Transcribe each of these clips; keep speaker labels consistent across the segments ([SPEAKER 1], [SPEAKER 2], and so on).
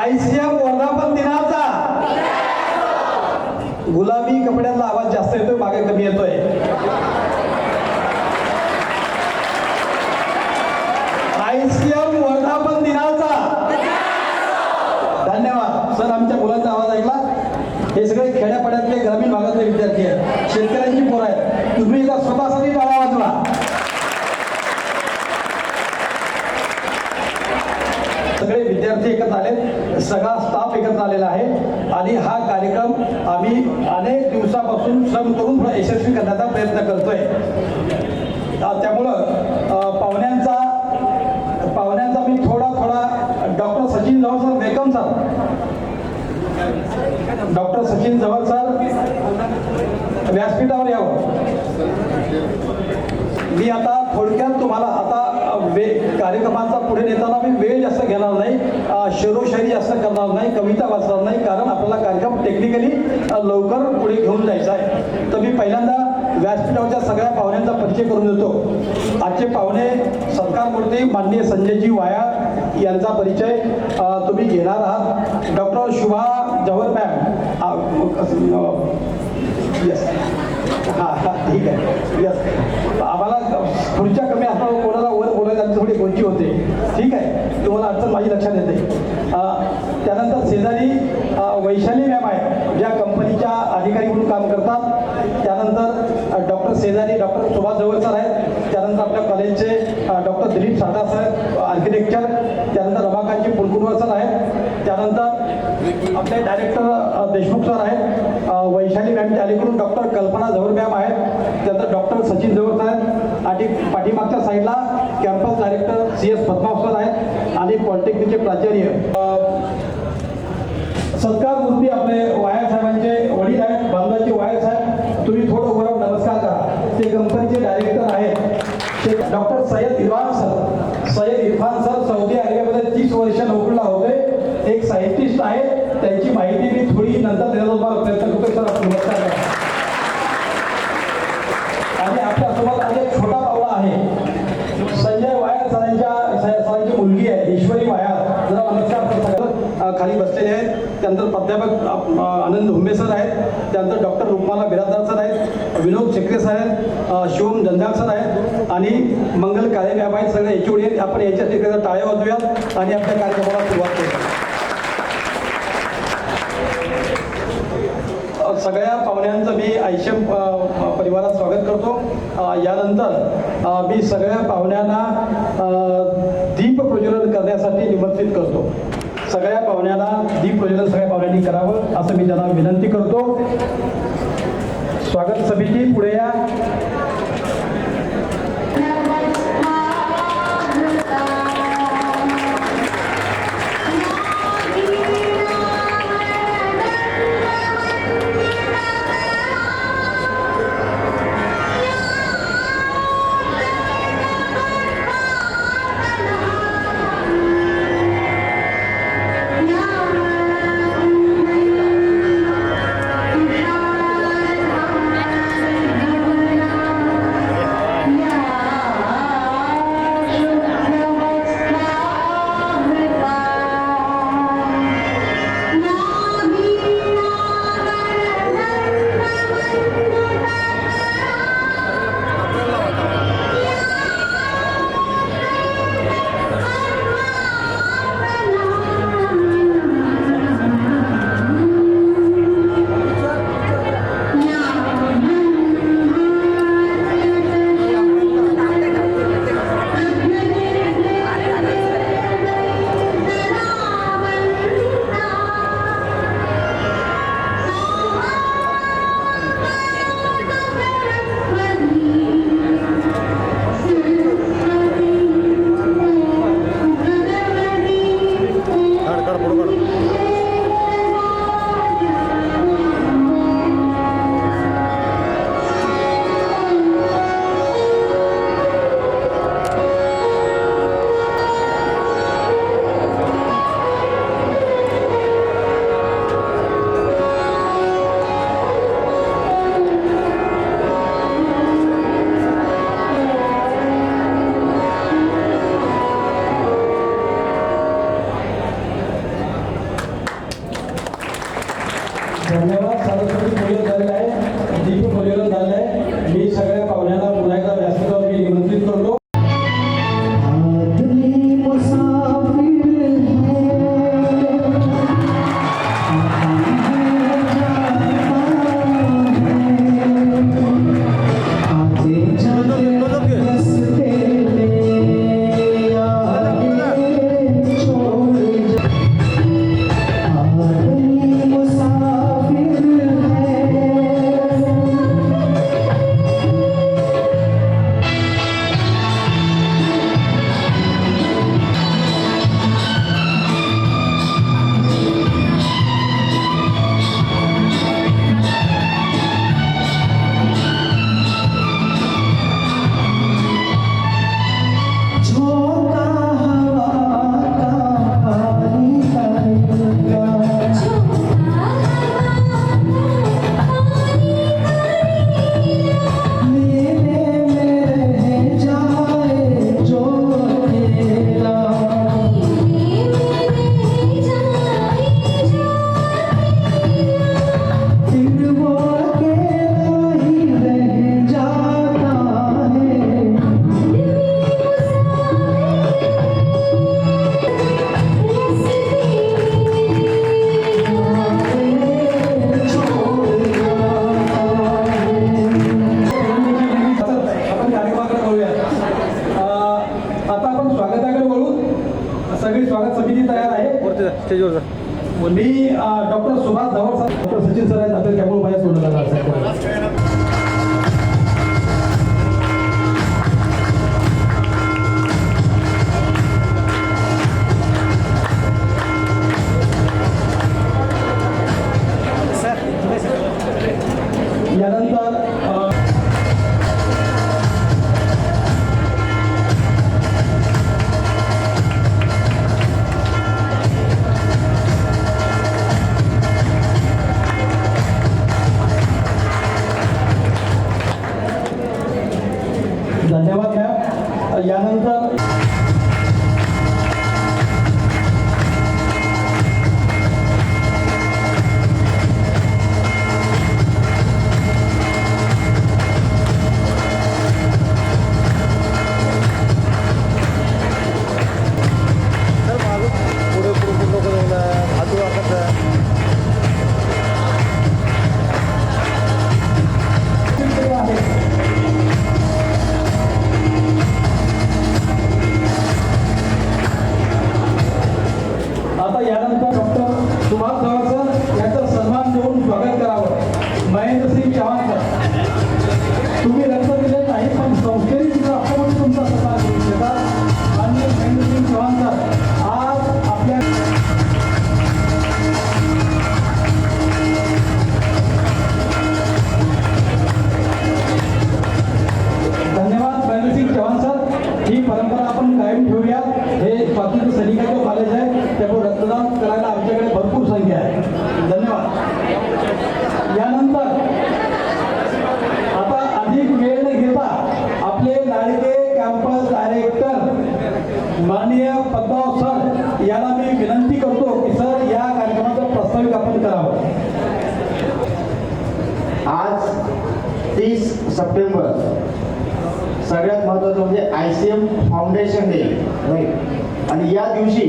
[SPEAKER 1] ICM वर्धापन दिनाचा गुलाबी कपड्यातला आवाज जास्त येतोय, मागे कमी येतोय. आयसीएम वर्धापन दिनाचा धन्यवाद. सर, आमच्या मुलांचा आवाज ऐकला. हे सगळे खेड्यापाड्यातले ग्रामीण भागातले विद्यार्थी आहेत, शेतकऱ्यांची पोरं आहेत. तुम्ही एकदा स्वतःसाठी टाळ्या वाजवा. सगळे विद्यार्थी एकत्र आले, सगळा स्टाफ एकत्र आलेला आहे आणि हा कार्यक्रम आम्ही अनेक दिवसापासून श्रम करून थोडा यशस्वी करण्याचा प्रयत्न करतोय. त्यामुळं पाहुण्यांचा मी थोडा डॉक्टर सचिन जवळ sir, welcome sir. Doctor Sachin जवळ सर व्यासपीठावर यावं. मी आता थोडक्यात तुम्हाला आता कार्यक्रमाचा पुढे नेताना मी वेळ जास्त घेणार नाही, शेरोशायरी जास्त करणार नाही, कविता वाचणार नाही, कारण आपल्याला कार्यक्रम टेक्निकली लवकर पुढे घेऊन जायचा आहे. तर मी पहिल्यांदा व्यासपीठावरच्या सगळ्या पाहुण्यांचा परिचय करून देतो. आजचे पाहुणे सत्कारमूर्ती माननीय संजयजी वायाळ यांचा परिचय तुम्ही घेणार आहात. Doctor Shubha Jawhar ma'am. Yes, हां ठीक आहे. यस, आम्हाला खुर्च्या कमी असल्यावर कोणाला वर बोलायला थोडी गोंची होते. ठीक आहे, तुम्हाला अडचण माझी लक्षात येते. त्यानंतर शेजारी वैशाली मॅम आहे, ज्या कंपनीच्या अधिकारी म्हणून काम करतात. त्यानंतर डॉक्टर शेजारी डॉक्टर सुभाष जवळ सर आहेत. त्यानंतर आपल्या कॉलेजचे डॉक्टर दिलीप साठा सर, आर्किटेक्चर. त्यानंतर रमाकांतजी पुलकुरवर सर आहेत. त्यानंतर आपले डायरेक्टर देशमुख सर आहेत. वैशाली मॅमच्या अलीकडून डॉक्टर कल्पना जवळ मॅम आहेत. त्यानंतर डॉक्टर सचिन जवळ सर आहेत आणि पाठीमागच्या साईडला कॅम्पस डायरेक्टर CS पद्माव सर आहेत आणि पॉलिटेक्निकचे प्राचार्य. सत्कार मूर्ती आपले वायर साहेबांचे वडील आहेत, बांधाचे वायर साहेब. तुम्ही थोडं वर नमस्कार करा. ते कंपनीचे डायरेक्टर आहेत ते doctor Syed Irfan sir. Syed Irfan sir Saudi अरेबियामध्ये 30 वर्ष नोकरीला होते, एक सायंटिस्ट आहे. त्यांची माहिती मी थोडी नंतर देण्याचा तुम्हाला प्रयत्न करतोय. सर, नमस्कार करा. आणि आपल्यासोबत आज एक छोटा पावला आहे, संजय वायाळ सरांची मुलगी आहे ईश्वरी वायाळ. जरा नमस्कार सर. खाली बसलेले आहेत. त्यानंतर प्राध्यापक आनंद हुंबे सर आहेत. त्यानंतर डॉक्टर रुक्माला बिराददार सर आहेत, विनोद शेकरे सर आहेत, शिवम जंजाळ सर आहेत आणि मंगल काळे मॅम आहेत. सगळे HOD आहेत. आपण याच्यासाठी टाळ्या वाजवूयात आणि आपल्या कार्यक्रमाला सुरुवात करूया. सगळ्या पाहुण्यांचं मी आयशम परिवारात स्वागत करतो. यानंतर मी सगळ्या पाहुण्यांना दीप प्रज्वलन करण्यासाठी निमंत्रित करतो. सगळ्या पाहुण्यांना दीप प्रज्वलन सगळ्या पाहुण्यांनी करावं असं मी त्यांना विनंती करतो. स्वागत समिती पुढे या. स्वागताकडे वळून सगळी स्वागत समिती तयार आहे.
[SPEAKER 2] स्टेजवर
[SPEAKER 1] मी doctor Subhash Dhawal sir, doctor Sachin sir आहेत आपल्या त्यामुळे माझ्या सोडून यानंतर धन्यवाद मॅम. यानंतर आता यानंतर डॉक्टर सुभाष धवळ सर यांचा सन्मान देऊन स्वागत करावं. महेंद्रसिंग चव्हाण सर, तुम्ही रक्त दिले नाही पण संस्थेने तुमचा आपण तुमचा सन्मान करू शकतात. माननीय महेंद्रसिंग चव्हाण सर आज आपल्या धन्यवाद महेंद्रसिंग चव्हाण सर. ही परंपरा आपण कायम ठेवूया. हे स्वातंत्र्य सैनिकांचं कॉलेज आहे त्यामुळे रक्तदान करायला आमच्याकडे भरपूर संख्या आहे. धन्यवाद. यानंतर आता अधिक वेळ न घेता आपले लाडके कॅम्पस डायरेक्टर माननीय पद्माव सर याला मी विनंती करतो की सर या कार्यक्रमाचं प्रास्ताविक आपण करावं.
[SPEAKER 3] आज 30 सप्टेंबर सगळ्यात महत्त्वाचं म्हणजे ICM फाउंडेशन डे राईट. आणि या दिवशी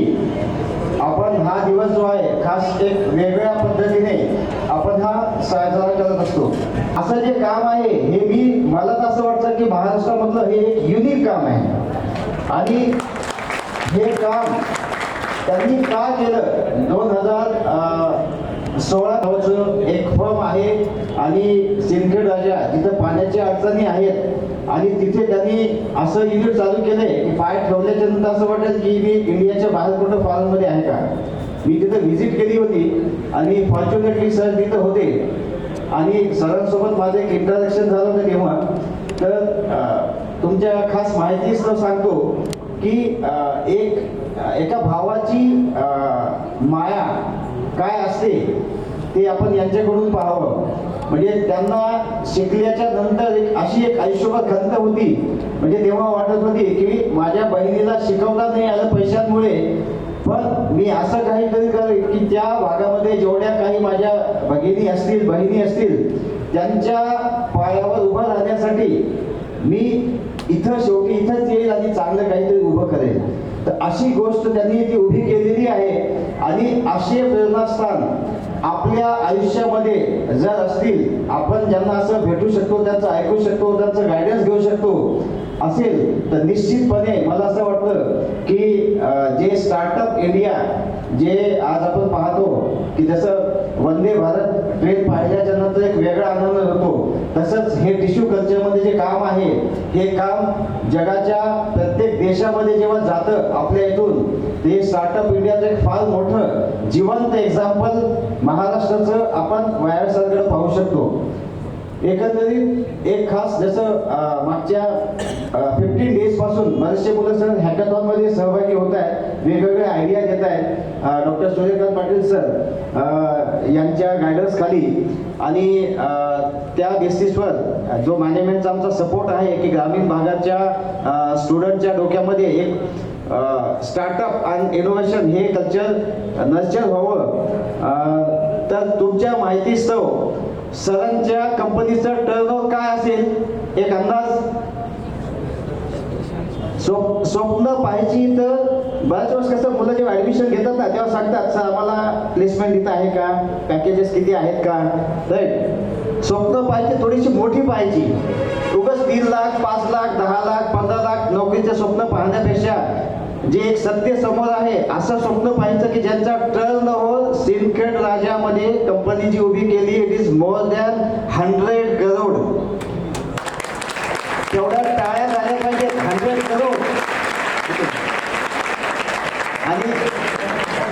[SPEAKER 3] आपण हा दिवस जो आहे खास एक वेगळ्या पद्धतीने आपण हा साजरा करत असतो. असं जे काम आहे हे मला तर असं वाटतं की महाराष्ट्रामधलं हे एक युनिक काम आहे. आणि हे काम त्यांनी का केलं 2016 एक फर्म आहे आणि सिंदखेड राजा तिथं पाण्याच्या अडचणी आहेत आणि तिथे त्यांनी असं युनिट चालू केलंय की पाय ठेवल्याच्या नंतर असं वाटेल की मी इंडियाच्या बाहेर कुठं फॉरेनमध्ये आहे का. मी तिथं व्हिजिट केली होती आणि फॉर्च्युनेटली सर तिथं होते आणि सरांसोबत माझं एक इंटरॅक्शन झालं होतं तेव्हा. तर तुमच्या खास माहितीच सांगतो की एका भावाची माया काय असते ते आपण यांच्याकडून पाहावं. म्हणजे त्यांना शिकल्याच्या नंतर अशी एक आयुष्यभर खंत होती. म्हणजे तेव्हा वाटत होती की माझ्या बहिणीला शिकवता नाही आलं पैशांमुळे, पण मी असं काहीतरी करेन की त्या भागामध्ये जेवढ्या काही माझ्या भगिनी असतील बहिणी असतील त्यांच्या पायावर उभं राहण्यासाठी मी शेवटी इथंच येईल आणि चांगलं काहीतरी उभं करेल. तर अशी गोष्ट त्यांनी ती उभी केलेली आहे. आणि असे प्रेरणास्थान आपल्या आयुष्यामध्ये जर असतील, आपण ज्यांना असं भेटू शकतो, त्यांचं ऐकू शकतो, त्यांचं गायडन्स घेऊ शकतो असेल तर निश्चितपणे मला असं वाटतं की जे स्टार्टअप इंडिया जे आज आपण पाहतो की जसं वंदे भारत ट्रेन पाहिल्याच्या नंतर एक वेगळा आनंद होतो, तसंच हे टिश्यू कल्चरमध्ये जे काम आहे हे काम जगाच्या प्रत्येक देशामध्ये जेव्हा जातं आपल्या इथून, ते स्टार्टअप इंडियाचं एक फार मोठं जिवंत एक्झाम्पल महाराष्ट्राचं आपण वायरसारकडे पाहू शकतो. एकंदरीत एक खास जसं मागच्या 15 डेज पासून बरेचसे मुलं सर हॅकॅथॉन मध्ये सहभागी होत आहेत, वेगवेगळे आयडिया घेत आहेत डॉक्टर सूर्यकांत पाटील सर यांच्या गायडन्स खाली. आणि त्या बेसिसवर जो मॅनेजमेंटचा आमचा सपोर्ट आहे की ग्रामीण भागाच्या स्टुडंटच्या डोक्यामध्ये एक स्टार्टअप आणि इनोव्हेशन हे कल्चर नर्चर व्हावं. तर तुमच्या माहितीस्तव सरांच्या कंपनीचं टर्नओव्हर काय असेल एक अंदाज? स्वप्न पाहायची तर बऱ्याच वेळेस कसं मुलं जेव्हा ऍडमिशन घेतात ना तेव्हा सांगतात सर आम्हाला प्लेसमेंट इथं आहे का, पॅकेजेस किती आहेत का, राईट. स्वप्न पाहायची थोडीशी मोठी पाहायची. उगाच 3 लाख 5 लाख 10 लाख 15 लाख नोकरीचे स्वप्न पाहण्यापेक्षा जे एक सत्य समोर आहे असं स्वप्न पाहायचं की ज्यांचा टर्न ओव्हर सिंदखेड राजामध्ये कंपनी जी उभी केली it is more than 100 crore. तेवढ्या टाळ्या झाल्या पाहिजेत. 100 करोड. आणि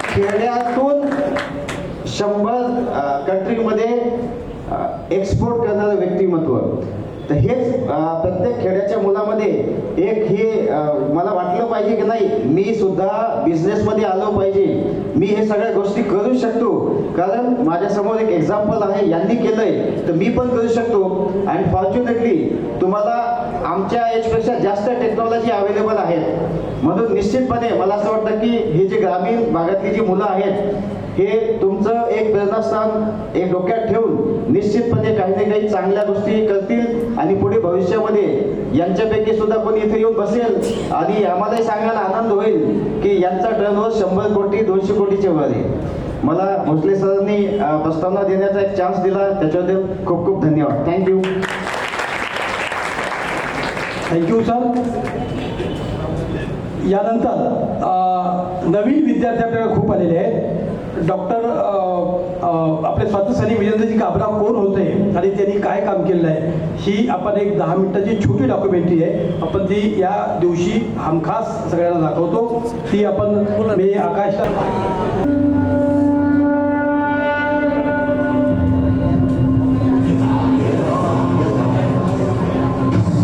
[SPEAKER 3] खेड्यातून 100 कंट्रीमध्ये एक्सपोर्ट करणारं व्यक्तिमत्व. तर हेच प्रत्येक खेड्याच्या मुलामध्ये एक हे मला वाटलं पाहिजे की नाही मी सुद्धा बिझनेसमध्ये आलो पाहिजे, मी हे सगळ्या गोष्टी करू शकतो. कारण माझ्यासमोर एक एक्झाम्पल आहे, यांनी केलंय तर मी पण करू शकतो. अँड फॉर्च्युनेटली तुम्हाला आमच्या एजपेक्षा जास्त टेक्नॉलॉजी अवेलेबल आहेत. म्हणून निश्चितपणे मला असं वाटतं की हे जे ग्रामीण भागातली जी मुलं आहेत हे तुमचं एक प्रेरणास्थान एक डोक्यात ठेवून निश्चितपणे काही ना काही चांगल्या गोष्टी करतील आणि पुढे भविष्यामध्ये यांच्यापैकी सुद्धा कोणी इथे येऊन बसेल आणि आम्हालाही सांगायला आनंद होईल की यांचा टर्नओव्हर 100 कोटी 200 कोटीच्या वर आहे. मला भोसले सरांनी प्रस्तावना देण्याचा एक चान्स दिला त्याच्याबद्दल खूप खूप धन्यवाद. थँक्यू.
[SPEAKER 1] Thank you sir. यानंतर नवीन विद्यार्थी आपल्याला खूप आलेले आहेत. डॉक्टर आपले स्वातंत्र्य सैनिक विजेंद्रजी काबरा कोण होते आणि त्यांनी काय काम केलेलं आहे ही आपण एक 10 मिनिटाची छोटी डॉक्युमेंटरी आहे, आपण ती या दिवशी हमखास सगळ्यांना दाखवतो. ती आपण मी आकाशला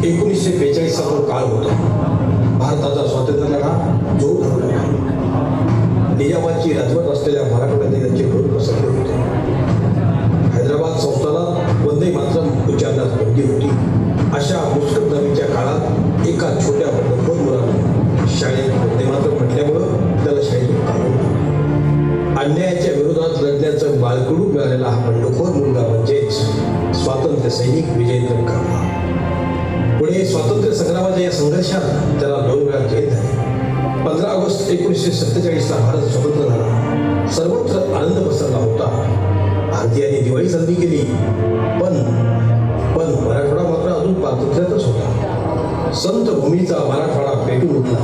[SPEAKER 2] 1942 जो काळ होता, भारताचा स्वातंत्र्य लढा जोर धरला. निजामाची राजवट असलेल्या मराठवाड्यात त्यांचे भूत पसरले होते. हैदराबाद संस्थानात वंदे मातरम उच्चारण्यास बंदी होती. अशा मुस्कटदाबीच्या काळात एका छोट्या बंडखोर मुलानं शाळेत वंदे मातरम म्हटल्यामुळं त्याला शाळेतून काढून अन्यायाच्या विरोधात लढण्याचं बाळकडू मिळालेला हा बंडखोर मुलगा म्हणजेच स्वातंत्र्य सैनिक विजेंद्र काबरा. पुढे स्वातंत्र्य संग्रामाच्या या संघर्षात त्याला 2 वेळा जेल झाली. 15 ऑगस्ट 1947 भारत स्वतंत्र झाला. सर्वत्र आनंद पसरला होता. भारतीयांनी दिवाळी साजरी केली, पण मराठवाडा मात्र अजून पारतंत्र्यातच होता. संत भूमीचा मराठवाडा पेटून उठला.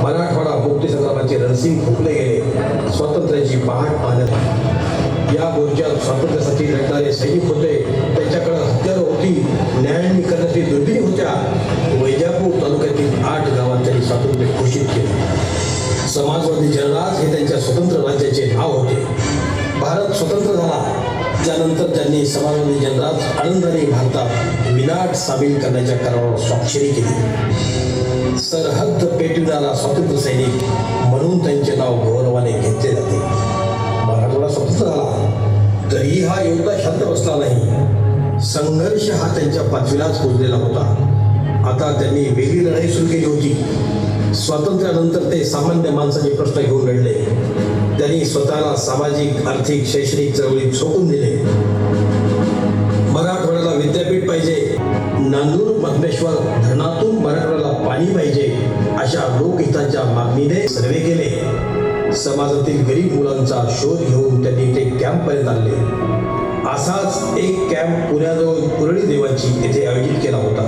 [SPEAKER 2] मराठवाडा मुक्तीसंग्रामाचे रणसिंग फुंकले गेले. स्वातंत्र्याची पहाट पाहण्यात या मोर्चात स्वातंत्र्यासाठी लढणारे सैनिक होते. त्यांच्याकडे हत्यारं होती, न्यायांनी करण्याची दुर्बिणी होत्या. वैजापूर तालुक्यातील 8 गावात त्यांनी स्वातंत्र्य घोषित केले. समाजवादी जनराज हे त्यांच्या स्वतंत्र राज्याचे नाव होते. भारत स्वतंत्र झाला त्यानंतर त्यांनी समाजवादी जनराज आनंदाने भारतात विनाट सामील करण्याच्या करारावर स्वाक्षरी केली. सरहद्द पेटविणारा स्वातंत्र्य सैनिक म्हणून त्यांचे नाव गौरवाने घेतले जाते. मराठवाडा स्वतंत्र झाला तरीही हा योद्धा शांत बसला नाही. संघर्ष हा त्यांच्या पाचवीलाच पोचलेला होता. आता त्यांनी वेगळी लढाई सुरू केली होती. स्वातंत्र्यानंतर ते सामान्य माणसाचे प्रश्न घेऊन लढले. त्यांनी स्वतःला सामाजिक, आर्थिक, शैक्षणिक चळवळीत झोकून दिले. मराठवाड्याला विद्यापीठ पाहिजे, नांदूर मधमेश्वर धरणातून मराठवाड्याला पाणी पाहिजे अशा लोकहिताच्या मागणीने सर्वे केले. समाजातील गरीब मुलांचा शोध घेऊन त्यांनी ते कॅम्पपर्यंत आणले. असाच एक कॅम्प पुण्याजवळ कुरळी देवाची येथे आयोजित केला होता.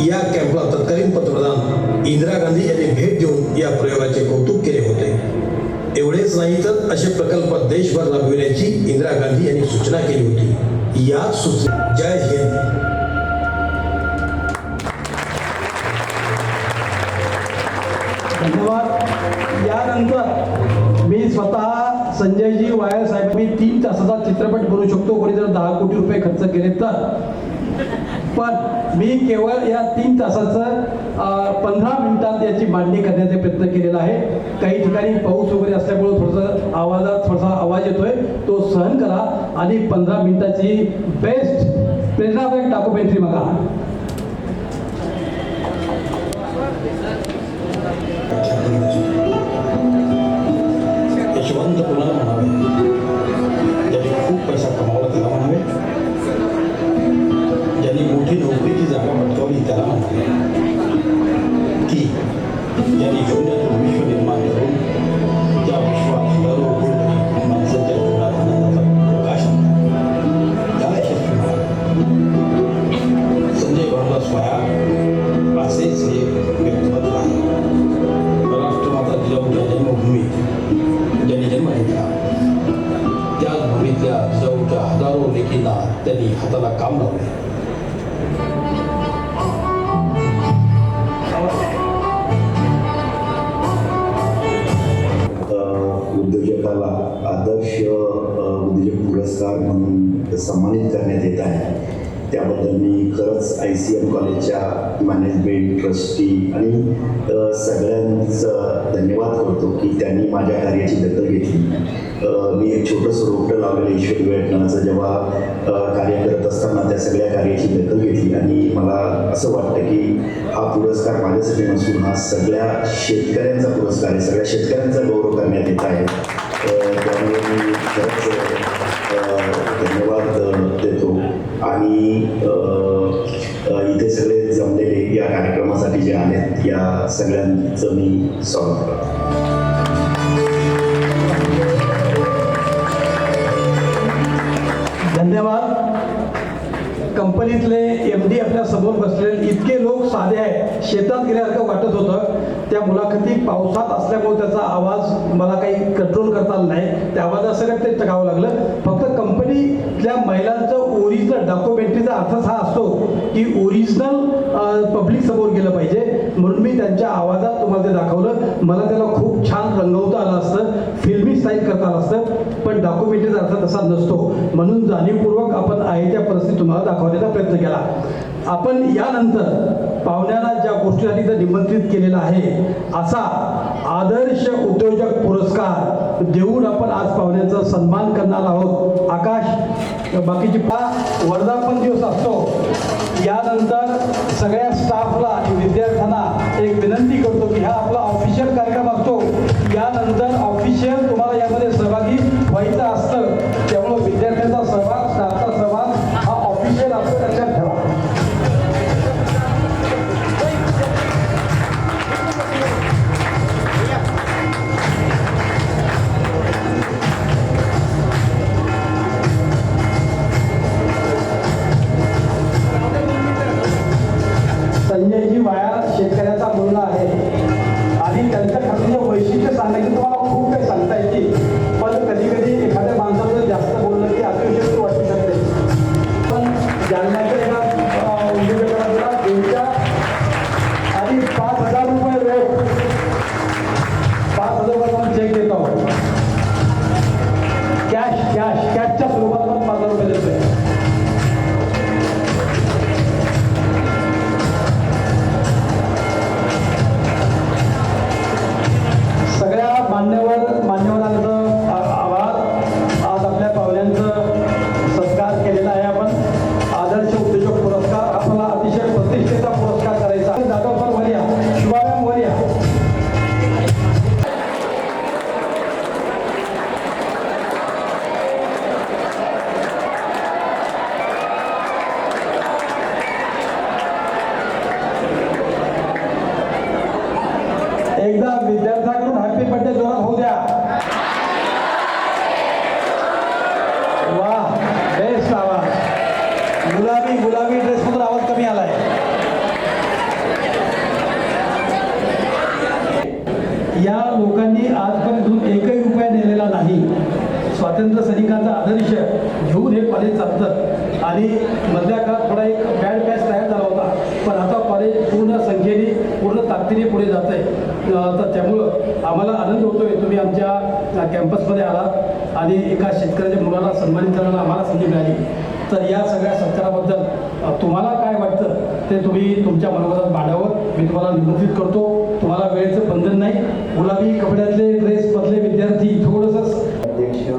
[SPEAKER 2] या कॅम्पला तत्कालीन पंतप्रधान इंदिरा गांधी यांनी भेट देऊन या प्रयोगाचे कौतुक केले होते. एवढेच नाही तर असे प्रकल्प देशभर राबविण्याची इंदिरा गांधी यांनी सूचना केली होती. या सूचना जय हिंद.
[SPEAKER 1] धन्यवाद. यानंतर मी स्वतः संजयजी वायर साहेब मी 3 तासाचा चित्रपट बनवू शकतो, कोणी जर 10 कोटी रुपये खर्च केले तर. पण मी केवळ या 3 तासाचं 15 मिनिटात याची मांडणी करण्याचा प्रयत्न केलेला आहे. काही ठिकाणी पाऊस वगैरे असल्यामुळे थोडंसं आवाजात थोडासा आवाज येतोय, तो सहन करा आणि 15 मिनिटाची बेस्ट प्रेरणादायक डॉक्युमेंटरी बघा.
[SPEAKER 2] यशवंत कुणाला म्हणावे, ज्यांनी खूप पैसा कमावला त्याला म्हणावे, ज्यांनी मोठी नोकरीची जागा पटकावली त्याला म्हणावे, की ज्यांनी शून्यातून विश्व निर्माण करून त्या विश्वात हजारो कोटी माणसांच्या जीवनात आनंदाचा प्रकाश आणला त्याला यशस्वी म्हणावे. संजय भाऊला स्वया असेच हे व्यक्तिमत्व आहे. त्यांनी हाताला काम लावले.
[SPEAKER 4] उद्योजकाला आदर्श उद्योजक पुरस्कार म्हणून सन्मानित करण्यात येत आहे. त्याबद्दल मी खरंच ICM कॉलेजच्या मॅनेजमेंट, ट्रस्टी आणि सगळ्यांचं धन्यवाद करतो की त्यांनी माझ्या कार्याची दखल घेतली. मी एक छोटंसं रोपटं लावलेलं ईश्वरी वेटनाचं जेव्हा कार्य करत असताना त्या सगळ्या कार्याची दखल घेतली आणि मला असं वाटतं की हा पुरस्कार माझ्यासाठी नसून हा सगळ्या शेतकऱ्यांचा पुरस्कार आहे, सगळ्या शेतकऱ्यांचा गौरव करण्यात येत आहे. त्यामुळे मी खरंच धन्यवाद देतो आणि इथे सगळे जमलेले या कार्यक्रमासाठी जे आहेत या सगळ्यांचं मी स्वागत करतो.
[SPEAKER 1] धन्यवाद. कंपनीतले MD आपल्या समोर बसलेले इतके लोक साधे आहेत, शेतात गेल्यासारखं वाटत होतं. त्या मुलाखती पावसात असल्यामुळे त्याचा आवाज मला काही कंट्रोल करता आला नाही, त्या आवाजासकट ते टाकावं लागलं. फक्त कंपनीतल्या महिलांचं ओरिजिनल डॉक्युमेंटरीचा अर्थच हा असतो की ओरिजिनल पब्लिक समोर गेलं पाहिजे, म्हणून मी त्यांच्या आवाजात तुम्हाला ते दाखवलं. मला त्याला खूप छान रंगवता आलं असतं, फिल्मी स्टाईल करता आलं असतं, पण डॉक्युमेंटरीचा अर्थ तसा नसतो, म्हणून जाणीवपूर्वक आपण आहे त्या परिस्थितीत तुम्हाला दाखवण्याचा प्रयत्न केला. आपण यानंतर पाहुण्याला ज्या गोष्टीसाठी तर निमंत्रित केलेला आहे असा आदर्श उद्योजक पुरस्कार देऊन आपण आज पाहुण्याचा सन्मान करणार आहोत. आकाश, बाकीची वर्धापन दिवस असतो, यानंतर सगळ्या स्टाफला आणि विद्यार्थ्यांना एक विनंती करतो की हा आपला ऑफिशियल कार्यक्रम असतो, यानंतर ऑफिशियल तुम्हाला यामध्ये सहभागी व्हायचं असतं, त्यामुळं विद्यार्थ्यांचा सहभाग, स्टाफचा सहभाग हा ऑफिशियल असतो, लक्षात ठेवा. संजयजी वाया शेतकऱ्याचा मुलगा आहे आणि त्यांच्या खात्याचे वैशिष्ट्य सांगायची तुम्हाला खूप काही सांगता येते, पण कधी कधी एखाद्या माणसाचं जास्त बोललं की अतिशय वाटू शकते. पण जालन्याच्या एका उद्योजकाला त्यांच्या आणि 5,000 रुपये रोख, 5,000 रुपये चेक देत आहोत. कॅशच्या स्वरूपात पण 5,000 रुपये देतोय. मान्यवरांचं आभार. आज आपल्या पाहुण्यांचं सत्कार केलेला आहे आपण. आदर्श उद्योजक पुरस्कार आपल्याला अतिशय प्रतिष्ठेचा पुरस्कार करायचा. जाधव सर वर या, शिवाराम वर या. एकदा विद्यार्थ्याकडून हॅपी बर्थडे जोरात होऊ द्या. वा, बेस्ट आवाज. गुलाबी ड्रेसमधून आवाज कमी आलाय. या लोकांनी आजपर्यंत एकही रुपया नेलेला नाही. स्वातंत्र्य सैनिकांचा आदर्श घेऊन हे कॉलेज चालतं आणि मधल्या काळात थोडा एक बॅड पॅच तयार झाला होता, पण आता कॉलेज पूर्ण संख्येने, पूर्ण ताकदीने पुढे जात आहे. तर त्यामुळं आम्हाला आनंद होतो आहे तुम्ही आमच्या कॅम्पसमध्ये आलात आणि एका शेतकऱ्याच्या मुलाला सन्मानित करायला आम्हाला संधी मिळाली. तर या सगळ्या सत्काराबद्दल तुम्हाला काय वाटतं ते तुम्ही तुमच्या मनोगतात मांडावं. मी तुम्हाला निमंत्रित करतो. तुम्हाला वेळेचं बंधन नाही. गुलाबी कपड्यातले ड्रेसमधले विद्यार्थी थोडंसं
[SPEAKER 5] अध्यक्ष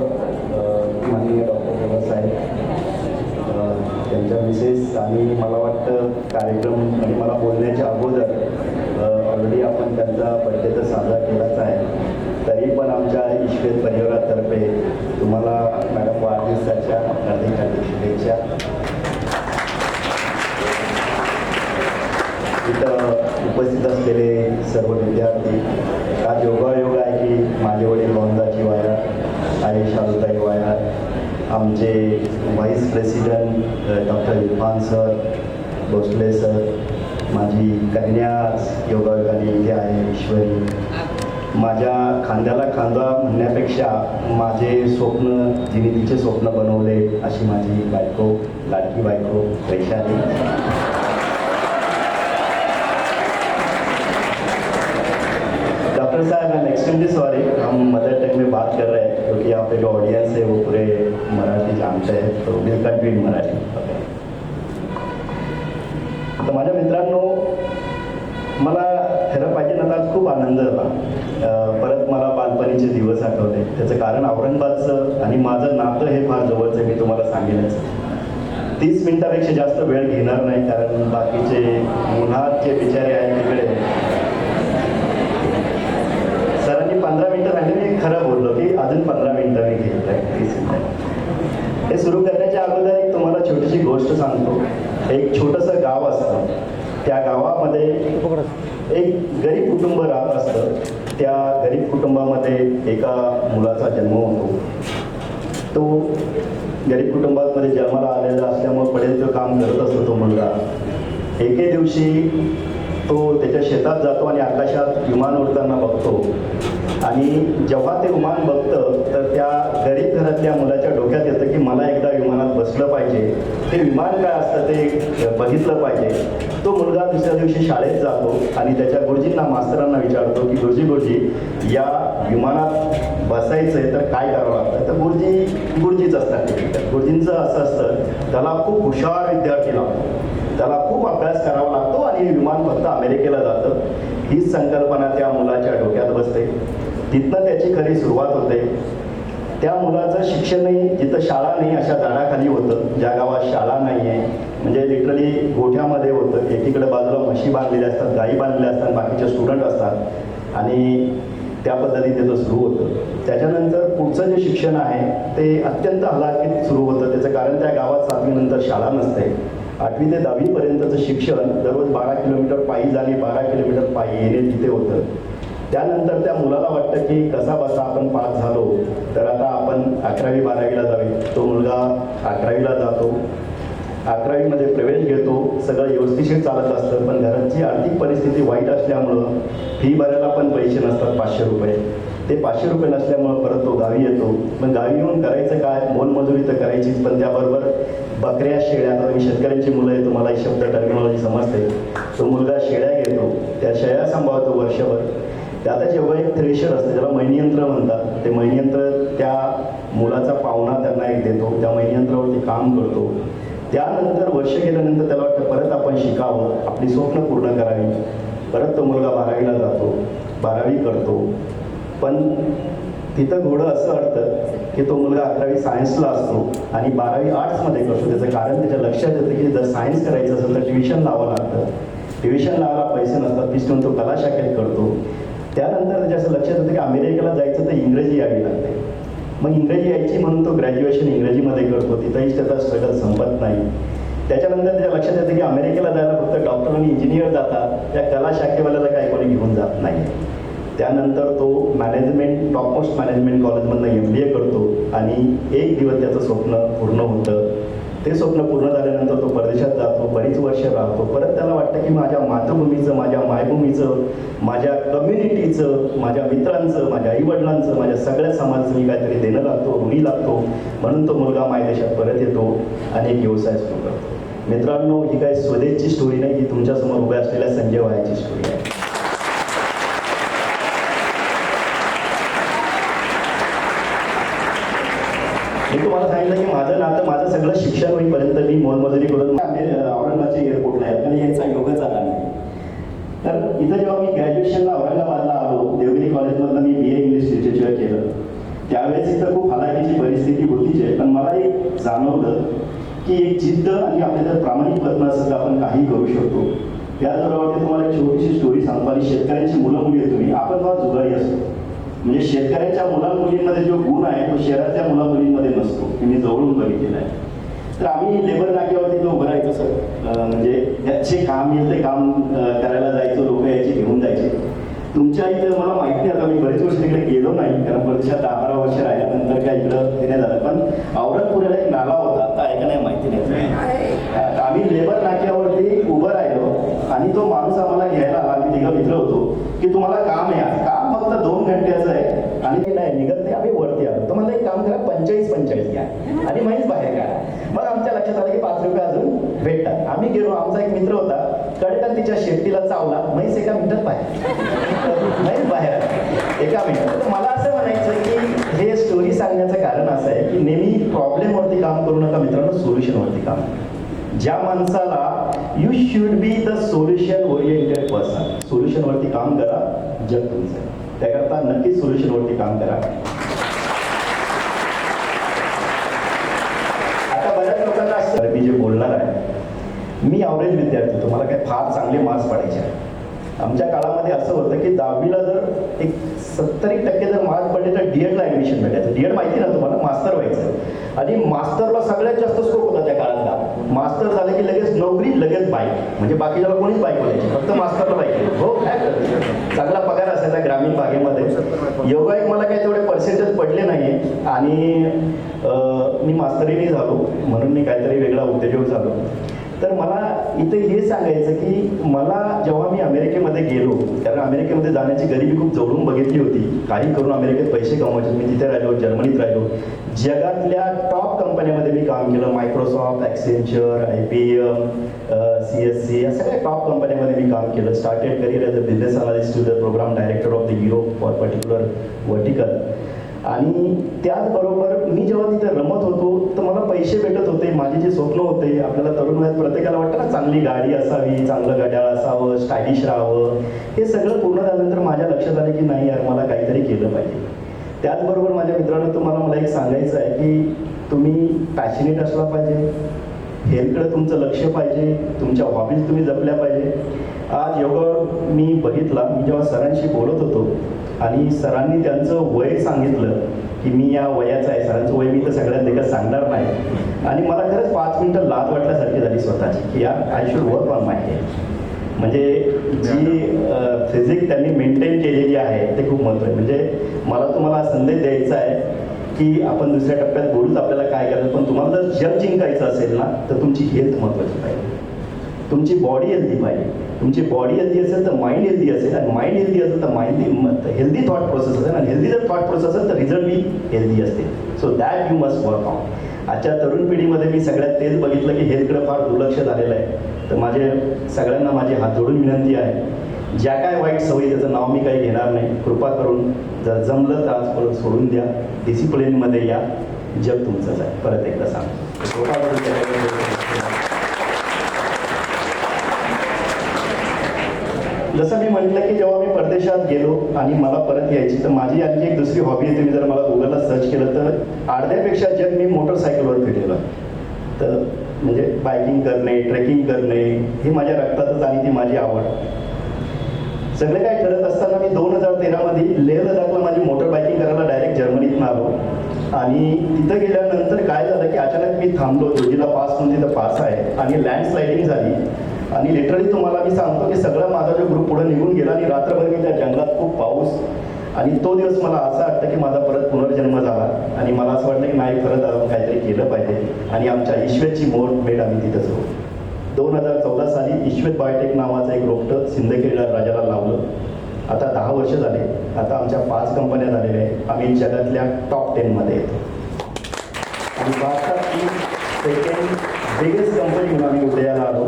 [SPEAKER 5] माननीय डॉक्टर साहेब, त्यांच्या मिसेस आणि मला वाटतं कार्यक्रम आणि मला बोलण्याच्या अगोदर ऑलरेडी आपण त्यांचा बड्डे तर साजरा केलाच आहे, तरी पण आमच्या ईश्वर परिवारातर्फे तुम्हाला मॅडम वाढदिवसाच्या हार्दिक हार्दिक शुभेच्छा. इथं उपस्थित असलेले सर्व विद्यार्थी, हा योगायोग आहे की माझे वडील गोंदाची वाया, आई शालुताई वाया, आमचे vice president doctor Irfan sir, Bhosale sir, माझी कन्या योगायोगाने इथे आहे ईश्वरी, माझ्या खांद्याला खांदा म्हणण्यापेक्षा माझे स्वप्न जिने तिचे स्वप्न बनवले अशी माझी बायको, लाडकी बायको वैशाली. डॉक्टर साहब, आई एम एक्सट्रीमली सॉरी, हम मदर टंग में बात कर रहे हैं क्योंकि यहाँ पे जो ऑडियंस है वो पूरे मराठी जानते हैं, तो विल कंटिन्यू इन मराठी. तर माझ्या मित्रांनो, मला खरं पाहिजे ना, आज खूप आनंद झाला. परत मला बालपणीचे दिवस आठवले. त्याचं कारण औरंगाबादचं आणि माझं नातं हे फार जवळचं आहे, मी तुम्हाला सांगेनच. 30 मिनिटापेक्षा जास्त वेळ घेणार नाही, कारण बाकीचे उन्हात जे बिचारे आहेत तिकडे. सरांनी 15 मिनिटं सांगितले, मी खरं बोललो की अजून 15 मिनिटं मी घेत आहे. 30 मिनिटं हे सुरू करण्याच्या अगोदर एक तुम्हाला छोटीशी गोष्ट सांगतो. एक छोटंसं गाव असतं, त्या गावामध्ये एक गरीब कुटुंब राहत असतं. त्या गरीब कुटुंबामध्ये एका मुलाचा जन्म होतो. तो गरीब कुटुंबामध्ये जन्माला आलेला असल्यामुळे पडेलचं काम करत असतो तो मुलगा. एके दिवशी तो त्याच्या शेतात जातो आणि आकाशात विमान उडताना बघतो. आणि जेव्हा ते विमान बघतं तर त्या गरीब घरातल्या मुलाच्या डोक्यात येतं की मला एकदा विमानात बसलं पाहिजे, ते विमान काय असतं ते बघितलं पाहिजे. तो मुलगा दुसऱ्या दिवशी शाळेत जातो आणि त्याच्या गुरुजींना, मास्तरांना विचारतो की गुरुजी या विमानात बसायचं आहे तर काय करावं लागतं. तर गुरुजीच असतात. गुरुजींचं असं असतं, त्याला खूप हुशार विद्यार्थी लागतो, त्याला खूप अभ्यास करावा लागतो आणि विमान फक्त अमेरिकेला जातं. हीच संकल्पना त्या मुलाच्या डोक्यात बसते. तिथनं त्याची खरी सुरुवात होते. त्या मुलाचं शिक्षणही जिथं शाळा नाही अशा झाडाखाली होतं, ज्या गावात शाळा नाही आहे, म्हणजे लिटरली गोठ्यामध्ये होतं. एकीकडे बाजूला म्हशी बांधलेल्या असतात, गायी बांधलेल्या असतात, बाकीचे स्टुडंट असतात आणि त्या पद्धतीने त्याचं सुरू होतं. त्याच्यानंतर पुढचं जे शिक्षण आहे ते अत्यंत हलाखीत सुरू होतं. त्याचं कारण त्या गावात 7वी नंतर शाळा नसते. 8वी ते 10वी पर्यंतचं शिक्षण दररोज 12 किलोमीटर पायी जाणे, 12 किलोमीटर पायी येणे तिथे होतं. त्यानंतर त्या मुलाला वाटतं की कसा बसा आपण पास झालो तर आता आपण 11वी 12वीला जावे. तो मुलगा 11वीला जातो, 11वीमध्ये प्रवेश घेतो. सगळं व्यवस्थिशीर चालत असतं, पण घराची आर्थिक परिस्थिती वाईट असल्यामुळं फी भरायला पण पैसे नसतात, 500 रुपये. ते 500 रुपये नसल्यामुळं परत तो गावी येतो. पण गावी येऊन करायचं काय, मोलमजुरी तर करायचीच, पण त्याबरोबर बकऱ्या, शेळ्या, आता तुम्ही शेतकऱ्यांची मुलं आहे, तुम्हाला ही शब्द टर्मिनॉलॉजी समजते. तो मुलगा शेळ्या घेतो, त्या शेळ्या सांभाळतो वर्षभर. त्यात जेव्हा एक थ्रेशर असतं, ज्याला मैनियंत्र म्हणतात, ते मैनियंत्र त्या मुलाचा पाहुणा त्यांना एक देतो. त्या मैनियंत्रावरती काम करतो. त्यानंतर वर्ष गेल्यानंतर त्याला वाटतं परत आपण शिकावं, आपली स्वप्न पूर्ण करावी. परत तो मुलगा 12वीला जातो, 12वी करतो. पण तिथं घोडं असं अडतं की तो मुलगा 11वी सायन्सला असतो आणि 12वी आर्ट्समध्ये करतो. त्याचं कारण त्याच्या लक्षात येतं की जर सायन्स करायचं असेल तर ट्युशन लावावं लागतं. ट्युशन लावायला पैसे नसतात, तिथून तो कला शाखेत करतो. त्यानंतर त्याच्या असं लक्षात येतं की अमेरिकेला जायचं तर इंग्रजी यावी लागते. मग इंग्रजी यायची म्हणून तो ग्रॅज्युएशन इंग्रजीमध्ये करतो. तिथंही त्याचा स्ट्रगल संपत नाही. त्याच्यानंतर त्याच्या लक्षात येतं की अमेरिकेला जायला फक्त डॉक्टर आणि इंजिनियर जातात, त्या कला शाखेवाल्याला काही कोणी घेऊन जात नाही. त्यानंतर तो मॅनेजमेंट, टॉपमोस्ट मॅनेजमेंट कॉलेजमधनं MBA करतो आणि एक दिवस त्याचं स्वप्न पूर्ण होतं. ते स्वप्न पूर्ण झाल्यानंतर तो परदेशात जातो, बरीच वर्ष राहतो. परत त्याला वाटतं की माझ्या मातृभूमीचं, माझ्या मायभूमीचं, माझ्या कम्युनिटीचं, माझ्या मित्रांचं, माझ्या आईवडिलांचं, माझ्या सगळ्या समाजाचं मी काहीतरी देणं लागतो, ऋणी लागतो. म्हणून तो मुलगा मायदेशात परत येतो आणि एक व्यवसाय सुरू करतो. मित्रांनो, ही काही स्वदेशची स्टोरी नाही, ही तुमच्यासमोर उभ्या असलेल्या संजय वायाची स्टोरी आहे. मी तुम्हाला सांगितलं की माझं नातं, माझं सगळं शिक्षण होईपर्यंत मी मोलमजुरी करून औरंगाबादच्या एअरपोर्टला आहे आणि याचा योगच आला नाही. तर इथं जेव्हा मी ग्रॅज्युएशनला औरंगाबादला आलो, देवगिरी कॉलेजमधनं मी BA इंग्लिश लिटरेचर केलं. त्यावेळेस इथं खूप हालाकीची परिस्थिती होतीच आहे, पण मला एक जाणवलं की एक जिद्द आणि आपल्या जर प्रामाणिक प्रयत्न असेल तर आपण काही करू शकतो. त्याचबरोबर तुम्हाला एक छोटीशी स्टोरी सांगतो. आणि शेतकऱ्यांची मुलं मुली आहे तुम्ही, आपण फार जुगारी असतो. म्हणजे शेतकऱ्याच्या मुलांमुलींमध्ये जो गुण आहे तो शहरातल्या मुलामुलींमध्ये नसतो, हे मी जवळून बघितलेलं आहे. तर आम्ही लेबर नाक्यावरती उभं राहायचो सर, म्हणजे जे काम येईल ते काम करायला जायचो. लोक यायचे, घेऊन जायचे. तुमच्या इथे मला माहिती नाही, आता मी बरेच वर्ष तिकडे गेलो नाही, कारण परदेशात 10-12 वर्ष राहिल्यानंतर काय इकडं हे नाही झालं. पण औरंगपुऱ्याला एक नाला होता, आता ऐका नाही माहिती नाही. आम्ही लेबर नाक्यावरती उभं राहिलो आणि तो माणूस आम्हाला घ्यायला आला. आम्ही तिघं मित्र होतो की तुम्हाला काम आहे, काम फक्त 2 2 घंट्याचं आहे आणि नाही निघत नाही, आम्ही वरती आलो. तर मला एक काम करा, 45 घ्या आणि म्हैस बाहेर काढा. मग आमच्या लक्षात आलं की 5 रुपये अजून भेटतात. आम्ही गेलो, आमचा एक मित्र होता, कडकन तिच्या शेपटीला चावला, म्हैस एका मिनिटात बाहेर, म्हैस बाहेर आली एका मिनिटात. तर मला असं म्हणायचं की हे स्टोरी सांगण्याचं कारण असं आहे की नेहमी प्रॉब्लेमवरती काम करू नका मित्रांनो, सोल्युशनवरती काम. ज्या माणसाला you should be the solution oriented person, सोल्युशनवरती काम करा, जग तुमचं. त्याकरता नक्कीच सोल्युशनवरती काम करा. आता बऱ्याच लोकांना असं, मी जे बोलणार आहे, मी ॲव्हरेज विद्यार्थी होतो, मला काय फार चांगले मार्क्स पाडायचे आहे. आमच्या काळामध्ये असं होतं की 10वीला जर एक 70% जर मार्क पडले तर डीएडला ॲडमिशन भेटायचं. डीएड माहिती ना तुम्हाला, मास्टर व्हायचं. आणि मास्टरला सगळ्यात जास्त स्कोप होता त्या काळातला. मास्टर झालं की लगेच नोकरी, लगेच बाईक. म्हणजे बाकीच्याला कोणीच बाईक बोलायची, फक्त मास्टरला बाईक. हो, काय चांगला पगार असायचा ग्रामीण भागेमध्ये. योगायोग मला काही तेवढे पर्सेंटेज पडले नाही आणि मी मास्तरीने झालो, म्हणून मी काहीतरी वेगळा उद्योजक झालो. तर मला इथे हे सांगायचं की मला जेव्हा मी अमेरिकेमध्ये गेलो, कारण अमेरिकेमध्ये जाण्याची गरिबी खूप जवळून बघितली होती. काही करून अमेरिकेत पैसे कमवायचे. मी तिथे राहिलो, जर्मनीत राहिलो. जगातल्या टॉप कंपन्यामध्ये मी काम केलं. मायक्रोसॉफ्ट, ॲक्सेंचर, IBM, CSC, या सगळ्या टॉप कंपन्यामध्ये मी काम केलं. Started career as a business analyst to the programme director of the Europe for particular vertical. आणि त्याचबरोबर मी जेव्हा तिथे रमत होतो तर मला पैसे भेटत होते. माझे जे स्वप्न होते, आपल्याला तरुण वयात प्रत्येकाला वाटतं ना, चांगली गाडी असावी, चांगलं घड्याळ असावं, स्टायलिश राहावं, हे सगळं पूर्ण झाल्यानंतर माझ्या लक्षात आलं की नाही यार, मला काहीतरी केलं पाहिजे. त्याचबरोबर माझ्या मित्रांनो, तुम्हाला मला एक सांगायचं आहे की तुम्ही पॅशनेट असला पाहिजे, हेल्थकडे तुमचं लक्ष पाहिजे, तुमच्या हॉबीज तुम्ही जपल्या पाहिजे. आज योगा मी बघितला, मी जेव्हा सरांशी बोलत होतो आणि सरांनी त्यांचं वय सांगितलं की मी या वयाचं आहे. सरांचं वय मी तर सगळ्यात देखत सांगणार नाही. आणि मला खरंच 5 मिनिटं लाज वाटल्यासारखी झाली स्वतःची की यार, I should work on my health. म्हणजे जी फिजिक त्यांनी मेंटेन केलेली आहे ते खूप महत्त्व आहे. म्हणजे मला तुम्हाला संदेश द्यायचा आहे की आपण दुसऱ्या टप्प्यात बोलूच आपल्याला काय करायचं, पण तुम्हाला जर जग जिंकायचं असेल ना तर तुमची हेल्थ महत्त्वाची पाहिजे, तुमची बॉडी हेल्दी पाहिजे. तुमची बॉडी हेल्दी असेल तर माइंड हेल्दी असेल, आणि माइंड हेल्दी असेल तर हेल्दी थॉट प्रोसेस असेल, आणि हेल्दी जर थॉट प्रोसेस असेल तर रिझल्ट बी हेल्दी असते. So that you must work on. आजच्या तरुण पिढीमध्ये मी सगळ्यात तेच बघितलं की हेल्थकडे फार दुर्लक्ष झालेलं आहे. तर माझे सगळ्यांना माझी हात जोडून विनंती आहे, ज्या काय वाईट सवयी त्याचं नाव मी काही घेणार नाही, कृपा करून जर जमलं तर आज परत सोडून द्या, डिसिप्लिनमध्ये या, जग तुमचंच आहे. परत एकदा सांगतो, कृपा करून. जसं मी म्हटलं की जेव्हा मी परदेशात गेलो आणि मला परत यायची, तर माझी आणखी एक दुसरी हॉबी आहे. तुम्ही जर मला गुगलला सर्च केलं तर अर्ध्यापेक्षा जग मी मोटरसायकलवर फिरलेलो. तर म्हणजे बायकिंग करणे, ट्रेकिंग करणे हे माझ्या रक्तातच आणि ती माझी आवड. सगळे काय ठरत असताना मी 2013मध्ये लेह लडाखला माझी मोटर बायकिंग करायला डायरेक्ट जर्मनीतून आलो. आणि तिथं गेल्यानंतर काय झालं की अचानक मी थांबलो. जोजिला पास म्हणून तिथं पास आहे आणि लँडस्लायडिंग झाली. आणि लिटरली तुम्हाला मी सांगतो की सगळा माझा जो ग्रुप पुढे निघून गेला आणि रात्रभर मी त्या जंगलात खूप पाऊस. आणि तो दिवस मला असं वाटतं की माझा परत पुनर्जन्म झाला आणि मला असं वाटलं की नाही, परत आपण काहीतरी केलं पाहिजे. आणि आमच्या ईश्वेतची भेट आम्ही तिथंच होतो. 2014 साली ईश्वेत बायोटेक नावाचं एक रोपटं सिंदखेड राजाला लावलं. आता 10 वर्ष झाले. आता आमच्या 5 कंपन्या झालेल्या आहेत. आम्ही जगातल्या टॉप 10मध्ये येतो आणि भारतातली सेकंड बिगेस्ट कंपनी म्हणून आम्ही उदयाला आलो.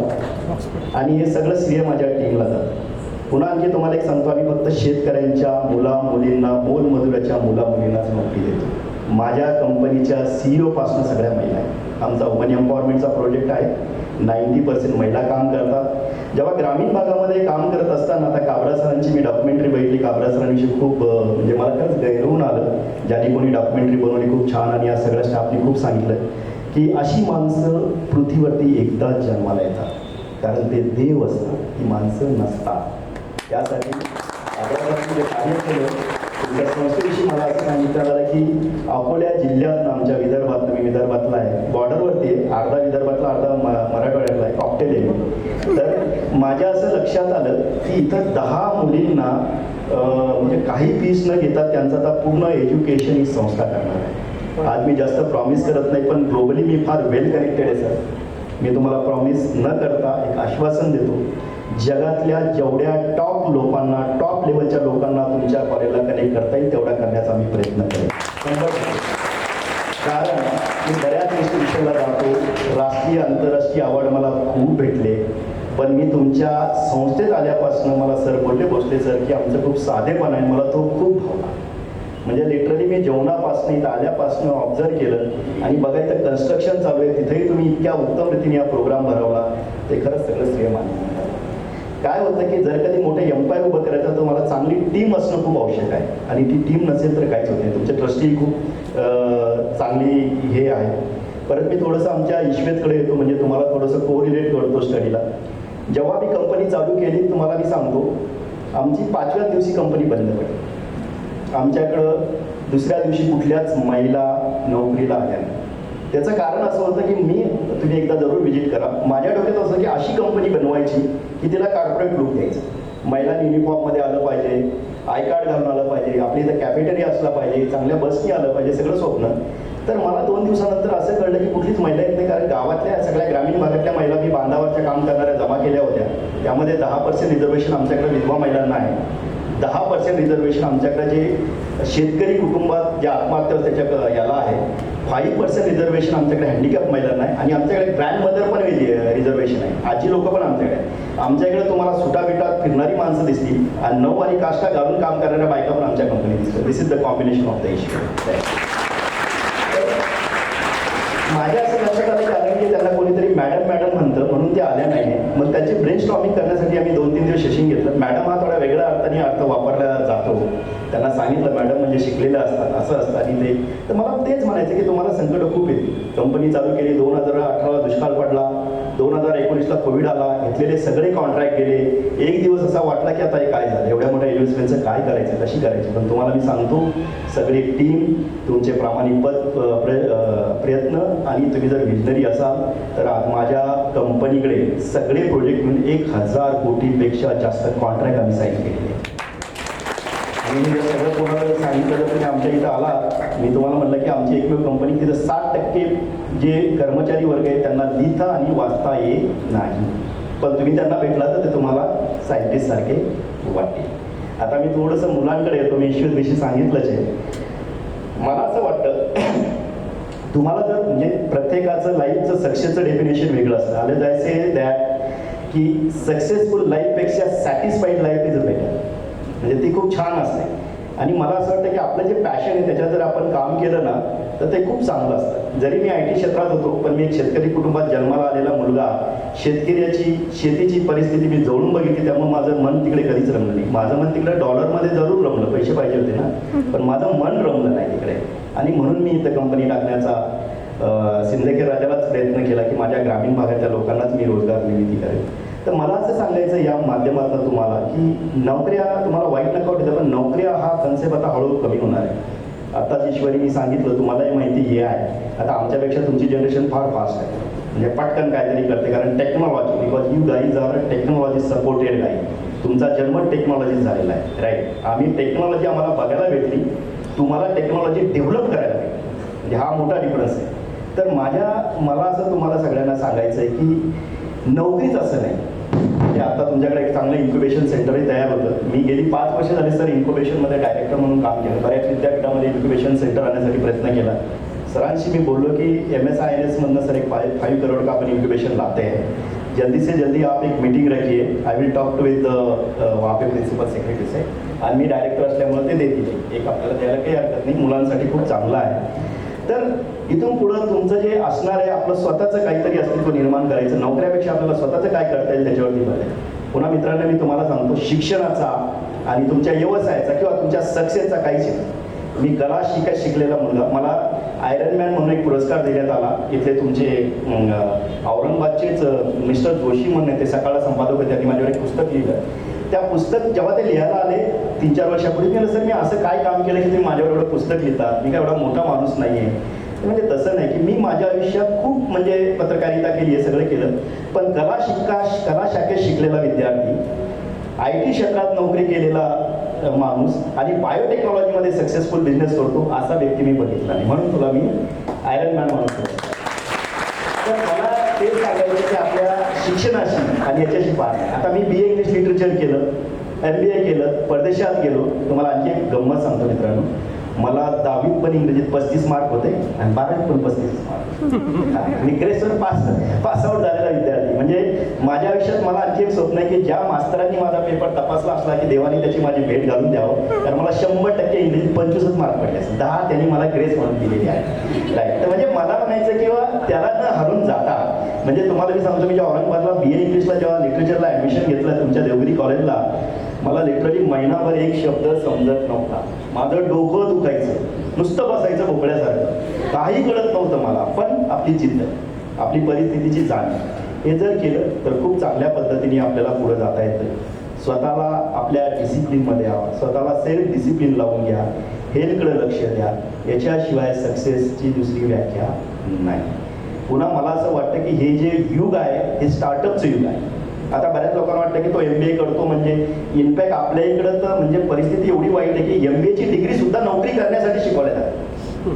[SPEAKER 5] आणि हे सगळं श्रेय माझ्या टीमला जातं. पुन्हा आणखी तुम्हाला एक सांगतो, आम्ही फक्त शेतकऱ्यांच्या मुला मुलींना, मोलमजुराच्या मुला मुलींनाच नोकरी देतो. माझ्या कंपनीच्या CEO पासून सगळ्या महिला आहेत. आमचा वुमन एम्पॉवरमेंटचा प्रोजेक्ट आहे. 90% महिला काम करतात. जेव्हा ग्रामीण भागामध्ये काम करत असताना आता काबरा सरांची मी डॉक्युमेंटरी बघितली. काबरा सरांविषयी खूप म्हणजे मला खरंच गैरवून आलं. ज्यांनी कोणी डॉक्युमेंटरी बनवली खूप छान, आणि या सगळ्या स्टाफनी खूप सांगितलं की अशी माणसं पृथ्वीवरती एकदाच जन्माला येतात, कारण ते देव असतात, ती माणसं नसतात. त्यासाठी जे कार्य केलं तुमच्या संस्थेविषयी मला असं सांगितलं झालं की अकोल्या जिल्ह्यात आमच्या विदर्भात, मी विदर्भातला आहे, बॉर्डरवरती आहे, अर्धा विदर्भातला अर्धा मराठवाड्यातला आहे, कॉकटेल आहे. तर माझ्या असं लक्षात आलं की इथं 10 मुलींना म्हणजे काही फीस न घेता त्यांचं आता पूर्ण एज्युकेशन ही संस्था करणार आहे. आज मी जास्त प्रॉमिस करत नाही, पण ग्लोबली मी फार वेल कनेक्टेड आहे सर. मी तुम्हाला प्रॉमिस न करता एक आश्वासन देतो, जगातल्या जेवढ्या टॉप लोकांना, टॉप लेवलच्या लोकांना तुमच्या कॉलेजला कनेक्ट करता येईल तेवढा करण्याचा मी प्रयत्न करेन. 100%. कारण मी बऱ्याच इन्स्टिट्यूशनला जातो, राष्ट्रीय आंतरराष्ट्रीय अवॉर्ड मला खूप भेटले, पण मी तुमच्या संस्थेत आल्यापासून मला सर बोलले, भोसले सर, की आमचं खूप साधेपण आहे. मला तो खूप भावला. म्हणजे लिटरली मी जेवणापासून इथं आल्यापासून ऑब्झर्व केलं आणि बघायचं कन्स्ट्रक्शन चालू आहे, तिथेही तुम्ही इतक्या उत्तम रीतीने हा प्रोग्राम भरवला, ते खरंच सगळं श्रेय मानलं. काय होतं की जर कधी मोठं एम्पायर उभं करायचं तर मला चांगली टीम असणं खूप आवश्यक आहे, आणि ती टीम नसेल तर काहीच होत नाही. तुमचे ट्रस्टी खूप चांगली हे आहे. परत मी थोडंसं आमच्या ईश्वेतकडे येतो, म्हणजे तुम्हाला थोडंसं कोरिलेट करतो स्टडीला. जेव्हा मी कंपनी चालू केली, तुम्हाला मी सांगतो, आमची 5व्या दिवशी कंपनी बंद पडली. आमच्याकडं दुसऱ्या दिवशी कुठल्याच महिला नोकरीला आल्या नाही. त्याचं कारण असं होतं की तुम्ही एकदा जरूर व्हिजिट करा. माझ्या डोक्यात असं की अशी कंपनी बनवायची की तिला कॉर्पोरेट लुक द्यायचं. महिलांनी युनिफॉर्ममध्ये आलं पाहिजे, आय कार्ड घालून आलं पाहिजे, आपली इथं कॅफेटेरिया असला पाहिजे, चांगल्या बसनी आलं पाहिजे, सगळं स्वप्न. तर मला 2 दिवसानंतर असं कळलं की कुठलीच महिला येत नाही, कारण गावातल्या सगळ्या ग्रामीण भागातल्या महिला मी बांधावरच्या काम करणाऱ्या जमा केल्या होत्या. त्यामध्ये 10% रिझर्वेशन आमच्याकडे विधवा महिलांना आहे, 10% रिझर्वेशन आमच्याकडे जे शेतकरी कुटुंबात जे आत्महत्या त्याच्या याला आहे, 5% रिझर्वेशन आमच्याकडे हँडिकॅप महिलांना आहे, आणि आमच्याकडे ग्रँड मदर पण रिझर्वेशन आहे, आजी लोक पण आमच्याकडे आहे. आमच्याकडे तुम्हाला सुटाबिटात फिरणारी माणसं दिसतील आणि 9 वारी काष्टा घालून काम करणाऱ्या बायका पण आमच्या कंपनीत दिसतात. This is the combination of the issue. माझ्या असं लक्षात आलं, कारण की त्यांना कोणीतरी मॅडम म्हणतं म्हणून ते आल्या नाही. मग त्याची ब्रेन स्टॉर्मिंग करण्यासाठी आम्ही 2-3 दिवस सेशन घेतलं. मॅडम हा थोडा वेगळ्या अर्थाने अर्थ वापरला जातो. त्यांना सांगितलं मॅडम म्हणजे शिकलेले असतात, असं असतं, आणि ते तर मला तेच म्हणायचं की तुम्हाला संकट खूप येते. कंपनी चालू केली, 2018ला दुष्काळ पडला, 2019ला कोविड आला, घेतलेले सगळे कॉन्ट्रॅक्ट गेले. एक दिवस असा वाटला की आता हे काय झालं, एवढ्या मोठ्या इन्व्हेस्टमेंटचं काय करायचं, कशी करायची. पण तुम्हाला मी सांगतो, सगळी टीम, तुमचे प्रामाणिक प्रयत्न, आणि तुम्ही जर विजनरी असाल तर माझ्या कंपनीकडे सगळे प्रोजेक्ट मिळून 1000 कोटीपेक्षा जास्त कॉन्ट्रॅक्ट आम्ही साईन केलेले. आणि मी जर सगळं कोणाला सांगितलं तर तुम्ही आमच्या इथं आला, मी तुम्हाला म्हटलं की आमची एकमेव कंपनी, तिथं 60% जे कर्मचारी वर्ग आहे त्यांना लिहिता आणि वाचता येत नाही, पण तुम्ही त्यांना भेटला तर ते तुम्हाला सायंटिस्ट सारखे वाटते. आता मी थोडंसं मुलांकडे येतो. मी ईश्वरविषयी सांगितलंच आहे. मला असं वाटतं तुम्हाला जर म्हणजे प्रत्येकाचं लाईफचं सक्सेसचं डेफिनेशन वेगळं असतं. आले जायचे दॅट की सक्सेसफुल लाईफपेक्षा सॅटिस्फाईड लाईफ इज बेटर, म्हणजे ती खूप छान असते. आणि मला असं वाटतं की आपलं जे पॅशन आहे त्याच्यात जर आपण काम केलं ना तर ते खूप चांगलं असतं. जरी मी IT क्षेत्रात होतो, पण मी एक शेतकरी कुटुंबात जन्माला आलेला मुलगा, शेतीची परिस्थिती मी जवळून बघितली, त्यामुळे माझं मन तिकडे कधीच रमलं नाही. माझं मन तिकडे डॉलरमध्ये जरूर रमलं, पैसे पाहिजे होते ना, पण माझं मन रमलं नाही तिकडे. आणि म्हणून मी इथं कंपनी टाकण्याचा सिंदखेड राजालाच प्रयत्न केला की माझ्या ग्रामीण भागातल्या लोकांनाच मी रोजगार निर्मिती करेन. तर मला असं सांगायचं या माध्यमातून तुम्हाला की नोकऱ्या, तुम्हाला वाईट नका वाटतं, पण नोकऱ्या हा कन्सेप्ट आता हळूहळू कमी होणार आहे. आताच ईश्वरीने सांगितलं, तुम्हालाही माहिती हे आहे, आता आमच्यापेक्षा तुमची जनरेशन फार फास्ट आहे, म्हणजे पटकन काहीतरी करते, कारण technology, because you guys are technology supported guy. तुमचा जन्म टेक्नॉलॉजी झालेला आहे, राईट. आम्ही टेक्नॉलॉजी आम्हाला बघायला भेटली, तुम्हाला टेक्नॉलॉजी डेव्हलप करायला भेटली, म्हणजे हा मोठा डिफरन्स आहे. तर मला असं तुम्हाला सगळ्यांना सांगायचं आहे की नोकरीच असं नाही. म्हणजे आता तुमच्याकडे एक चांगलं इन्क्युबेशन सेंटरही तयार होतं. मी गेली 5 वर्ष झाले सर इन्क्युबेशनमध्ये डायरेक्टर म्हणून काम केलं. बऱ्याच विद्यापीठामध्ये इन्क्युबेशन सेंटर आणण्यासाठी प्रयत्न केला. सरांशी मी बोललो की MSINS मधनं सर एक 5 करोड़ का अपन इन्क्युबेशन लाते हैं, जल्दी से जल्दी आप एक मीटिंग रखिए, I will talk to with वहाँ पे प्रिन्सिपल सेक्रेटरी से. आणि मी डायरेक्टर असल्यामुळे ते देतील, एक आपल्याला द्यायला काही हरकत नाही, मुलांसाठी खूप चांगलं आहे. तर इथून पुढं तुमचं जे असणार आहे, आपलं स्वतःचं काहीतरी अस्तित्व निर्माण करायचं, नोकऱ्यापेक्षा आपल्याला स्वतःचं काय करता येईल त्याच्यावरती भर आहे. पुन्हा मित्रांनो, मी तुम्हाला सांगतो, शिक्षणाचा आणि तुमच्या व्यवसायाचा किंवा तुमच्या सक्सेसचा काहीच नाही. मी कला शिकलेला मुलगा, मला आयरन मॅन म्हणून एक पुरस्कार देण्यात आला. इथले तुमचे औरंगाबादचेच मिस्टर जोशी म्हणून ते सकाळला संपादक होते, त्यांनी माझ्यावर एक पुस्तक लिहिलं. त्या पुस्तक जेव्हा ते लिहायला आले 3-4 वर्षापूर्वी, मी सर मी असं काय काम केलं की तुम्ही माझ्यावर एवढं पुस्तक लिहितात, मी काय एवढा मोठा माणूस नाही आहे. म्हणजे तसं नाही की मी माझ्या आयुष्यात खूप म्हणजे पत्रकारिता केली, हे सगळं केलं, पण कला शाखेत शिकलेला विद्यार्थी, IT क्षेत्रात नोकरी केलेला माणूस आणि बायोटेक्नॉलॉजीमध्ये सक्सेसफुल बिझनेस करतो असा व्यक्ती मी बघितला नाही, म्हणून तुला मी आयरन मॅन म्हणतो. तर मला तेच सांगायचं की आपल्या शिक्षणाशी आणि याच्याशी पार नाही. आता मी BA इंग्लिश लिटरेचर केलं, MBA केलं, परदेशात गेलो. तुम्हाला आणखी एक गंमत सांगतो मित्रांनो, मला 10वीत पण इंग्रजीत 35 मार्क होते आणि 12वीत पण 35 मार्क. मी ग्रेसवर पास आउट झालेला विद्यार्थी. म्हणजे माझ्या आयुष्यात मला आणखी एक स्वप्न आहे की ज्या मास्तरांनी माझा पेपर तपासला असला की देवाने त्याची माझी भेट घालून द्यावं, कारण मला 100% इंग्रजीत 25च मार्क पडले असते. 10 त्यांनी मला ग्रेस म्हणून दिलेली आहे. राईट. तर म्हणजे मला म्हणायचं किंवा त्याला न हरून जाता, म्हणजे तुम्हाला मी सांगतो, मी जेव्हा औरंगाबादला BA इंग्लिशला जेव्हा लिटरेचरला ॲडमिशन घेतलं तुमच्या देवगिरी कॉलेजला, मला लिटरली महिनाभर एक शब्द समजत नव्हता. माझं डोकं दुखायचं, नुसतं बसायचं भोपळ्यासारखं, काही कळत नव्हतं मला. पण आपली जिद्द, आपली परिस्थितीची जाणीव हे जर केलं तर खूप चांगल्या पद्धतीने आपल्याला पुढे जाता येतं. स्वतःला आपल्या डिसिप्लिनमध्ये यावं, स्वतःला सेल्फ डिसिप्लिन लावून घ्या, हेल्थकडे लक्ष द्या. याच्याशिवाय सक्सेसची दुसरी व्याख्या नाही. पुन्हा मला असं वाटतं की हे जे युग आहे हे स्टार्टअपचं युग आहे. आता बऱ्याच लोकांना वाटतं की तो MBA करतो म्हणजे, इनफॅक्ट आपल्या इकडं तर म्हणजे परिस्थिती एवढी वाईट आहे की MBAची डिग्री सुद्धा नोकरी करण्यासाठी शिकवल्या जाते.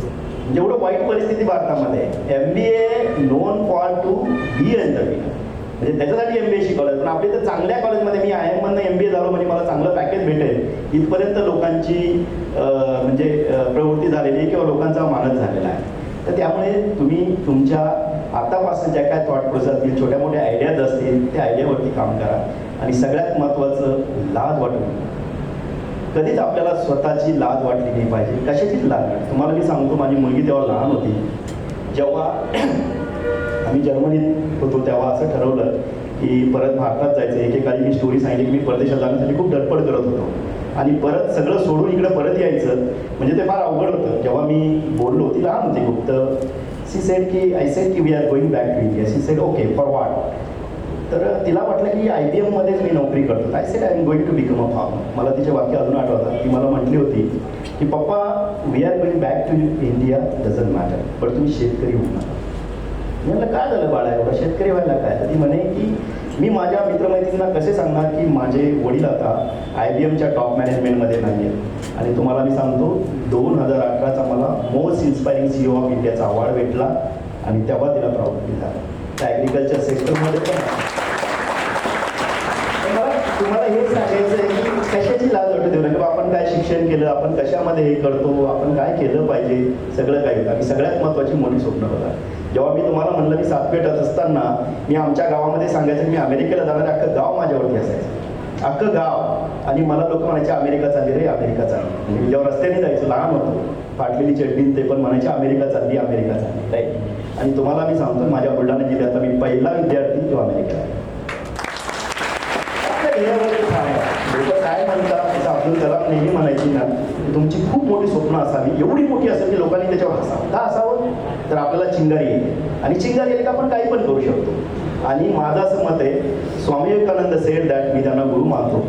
[SPEAKER 5] जेवढं वाईट परिस्थिती भारतामध्ये आहे. MBA known for to be entrepreneur, म्हणजे त्याच्यासाठी MBA शिकवलं. पण आपल्या तर चांगल्या कॉलेजमध्ये, मी IIM मधनं MBA झालो म्हणजे मला चांगलं पॅकेज भेटेल इथपर्यंत लोकांची म्हणजे प्रवृत्ती झालेली आहे किंवा लोकांचा मानस झालेला आहे. तर त्यामुळे तुम्ही तुमच्या आतापासून ज्या काय थॉट प्रोसेस असतील, छोट्या मोठ्या आयडियाज असतील, त्या आयडियावरती काम करा. आणि सगळ्यात महत्त्वाचं, लाज वाटू नये. कधीच आपल्याला स्वतःची लाज वाटली नाही पाहिजे. कशाचीच लाज नाही. तुम्हाला मी सांगतो, माझी मुलगी तेव्हा लहान होती, जेव्हा आम्ही जर्मनीत होतो तेव्हा असं ठरवलं की परत भारतात जायचं. एकेकाळी मी स्टोरी सांगितली की मी परदेशात जाण्यासाठी खूप धडपड करत होतो आणि परत सगळं सोडून इकडे परत यायचं म्हणजे ते फार अवघड होतं. जेव्हा मी बोललो, ती लहान होती खूप, तर सी सेड की आय सेड की we are going back to India. She said okay for what. तर तिला वाटलं की IBM मध्येच मी नोकरी करतो. I said I am going to become a farmer. मला तिचे वाक्य अजून आठवतात. ती मला म्हटली होती की पप्पा, we are going back to India doesn't matter, पण तुम्ही शेतकरी होऊ नका. मी म्हटलं काय झालं बाळा, एवढं शेतकरी व्हायला काय? तर ती म्हणे की मी माझ्या मित्रमैत्रिणींना कसे सांगणार की माझे वडील आता IBMच्या टॉप मॅनेजमेंटमध्ये नाही आहेत. आणि तुम्हाला मी सांगतो, 2018चा मला मोस्ट इन्स्पायरिंग CEO ऑफ इंडियाचा अवॉर्ड भेटला आणि तेव्हा तिला प्राऊड फील झालं. त्या ॲग्रिकल्चर सेक्टरमध्ये पण तुम्हाला हे सांगायचं आहे की कशाची लाज वाटू देऊ नका. आपण काय शिक्षण केलं, आपण कशामध्ये हे करतो, आपण काय केलं पाहिजे, सगळं काही होतं. आणि सगळ्यात महत्त्वाची मोठी स्वप्न होता. जेव्हा मी तुम्हाला म्हणलं मी 7 पेठात असताना मी आमच्या गावामध्ये सांगायचं मी अमेरिकेला जाणारे अख्खं गाव माझ्यावरती असायचं, अख्खं गाव. आणि मला लोक म्हणायचे अमेरिका चालली रे, अमेरिका चालली. म्हणजे मी जेव्हा रस्त्याने जायचो, लहान होतो, फाटलेली चड्डी, ते पण म्हणायचे अमेरिका चालली, अमेरिका चालली. राईट. आणि तुम्हाला मी सांगतो, माझ्या बुलढाणा जिल्ह्यातला मी पहिला विद्यार्थी जो अमेरिकेला आहे. लोक काय म्हणतात, जसं अब्दुल कलाम नेहमी म्हणायची ना, तुमची खूप मोठी स्वप्न असावी, एवढी मोठी असेल की लोकांनी त्याच्यावर हसावं. का हसावं? तर आपल्याला चिंगारी येते, आणि चिंगारी येईल का आपण काही पण करू शकतो. आणि माझं असं मत आहे, स्वामी विवेकानंद सेड दॅट, मी त्यांना गुरु मानतो,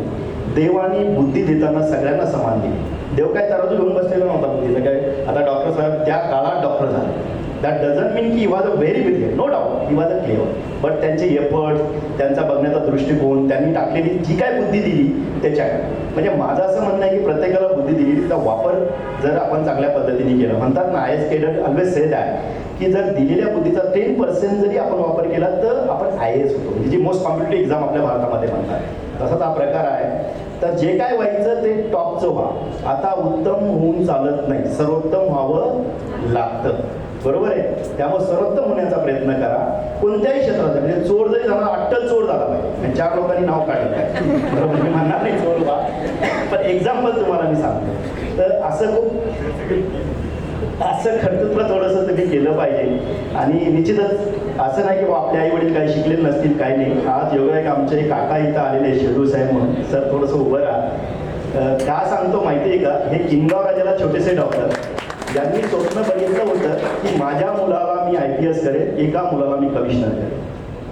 [SPEAKER 5] देवाने बुद्धी देताना सगळ्यांना समान दिली. देव काय तराजू घेऊन बसलेला नव्हता बुद्धीचा. काय आता डॉक्टर साहेब त्या काळात डॉक्टर झाले, दॅट डझंट मीन की he was a very brilliant, no doubt he was a clever, but त्यांचे एफर्ट्स, त्यांचा बघण्याचा दृष्टिकोन, त्यांनी टाकलेली जी काय बुद्धी दिली त्याच्याकडे. म्हणजे माझं असं म्हणणं आहे की प्रत्येकाला बुद्धी दिली, तिचा वापर जर आपण चांगल्या पद्धतीने केला, म्हणतात ना, IAS cadet always say that की जर दिलेल्या बुद्धीचा 10% जरी आपण वापर केला तर आपण IAS होतो, म्हणजे जी मोस्ट कॉम्पिटेटिव्ह एक्झाम आपल्या भारतामध्ये म्हणतात. तसाच हा प्रकार आहे. तर जे काय व्हायचं ते टॉपचं व्हा. आता उत्तम होऊन चालत नाही, सर्वोत्तम व्हावं लागतं. बरोबर आहे. त्यामुळे सर्वोत्तम होण्याचा प्रयत्न करा कोणत्याही क्षेत्रात. म्हणजे चोर जरी झाला, अट्टल चोर झाला पाहिजे. 4 लोकांनी नाव काढलं, बरोबर, मी म्हणणार नाही चोर व्हा, पण एक्झाम्पल तुम्हाला मी सांगतो. तर असं कर्तृत्व थोडंसं तुम्ही केलं पाहिजे. आणि निश्चितच असं नाही की आपले आई वडील काही शिकलेले नसतील, काही नाही. आज योगायोग आमचे काका इथं आलेले, शेडू साहेब म्हणून. सर थोडंसं उभं राहा. का सांगतो माहिती आहे का, हे किनगाव राजाला छोटेसे डॉक्टर ज्यांनी स्वप्न बघितलं होतं की माझ्या मुलाला मी IPS करेन, एका मुलाला मी कमिशनर करेन.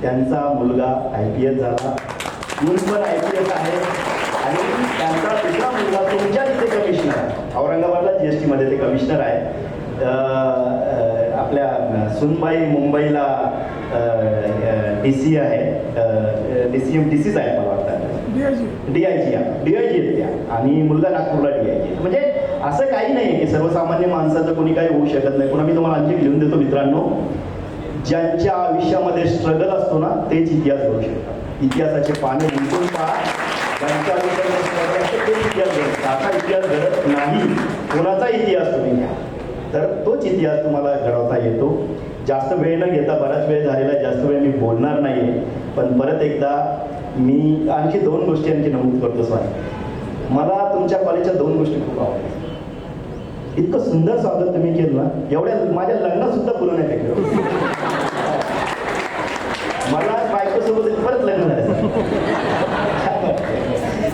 [SPEAKER 5] त्यांचा मुलगा IPS झाला, मुल पण IPS आहे, आणि त्यांचा दुसरा मुलगा तुमच्या इथे कमिशनर आहे. औरंगाबादला GST मध्ये ते कमिशनर आहे. आपल्या सुनबाई मुंबईला DC आहे, DC's आहे मला वाटतं, DIG आहेत त्या, आणि मुलगा नागपूरला DIG. म्हणजे असं काही नाही की सर्वसामान्य माणसाचं कोणी काही होऊ शकत नाही. पुन्हा मी तुम्हाला आणखी लिहून देतो मित्रांनो, ज्यांच्या आयुष्यामध्ये स्ट्रगल असतो ना तेच इतिहास घडू शकतात. इतिहासाचे पाने उलटून पहा, ज्यांच्या आयुष्यामध्ये स्ट्रगल असतो तेच इतिहास घडत. असा इतिहास घडत नाही. कोणाचा इतिहास तुम्ही घ्या तर तोच इतिहास तुम्हाला घडवता येतो. जास्त वेळ न घेता, बराच वेळ झालेला आहे, जास्त वेळ मी बोलणार नाही आहे, पण परत एकदा मी आणखी 2 गोष्टी आणखी नमूद करतो. स्वामी, मला तुमच्या कॉलेजच्या 2 गोष्टी खूप आवडतात. इतकं सुंदर स्वागत तुम्ही केलं ना, एवढ्या माझ्या लग्नात सुद्धा पूर्ण नाही केलं. मला बायकोसोबत परत लग्न झालं.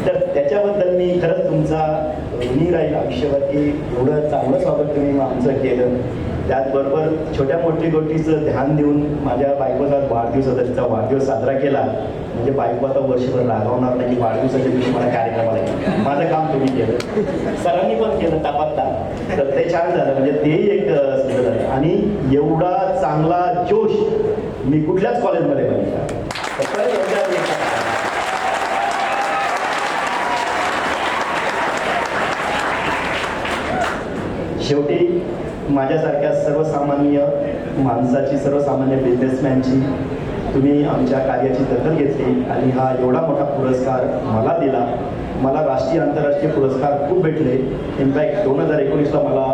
[SPEAKER 5] तर त्याच्याबद्दल मी खरंच तुमचा ऋणी राहील आयुष्यभर की एवढं चांगलं स्वागत तुम्ही आमचं केलं. त्याचबरोबर छोट्या मोठ्या गोष्टीचं ध्यान देऊन माझ्या बायकोचा वाढदिवस होता, तिचा वाढदिवस साजरा केला. म्हणजे बायको आता वर्षभर रागवणार नाही की वाढदिवसाच्या दिवशी मला कार्यक्रमाला येईल. माझं काम तुम्ही केलं, सरांनी पण केलं तापातता, तर ते छान झालं. म्हणजे तेही एक सिद्ध झालं. आणि एवढा चांगला जोश मी कुठल्याच कॉलेजमध्ये बघितला. शेवटी माझ्यासारख्या सर्वसामान्य माणसाची, सर्वसामान्य बिझनेसमॅनची तुम्ही आमच्या कार्याची दखल घेतली आणि हा एवढा मोठा पुरस्कार मला दिला. मला राष्ट्रीय आंतरराष्ट्रीय पुरस्कार खूप भेटले. इनफॅक्ट 2019ला मला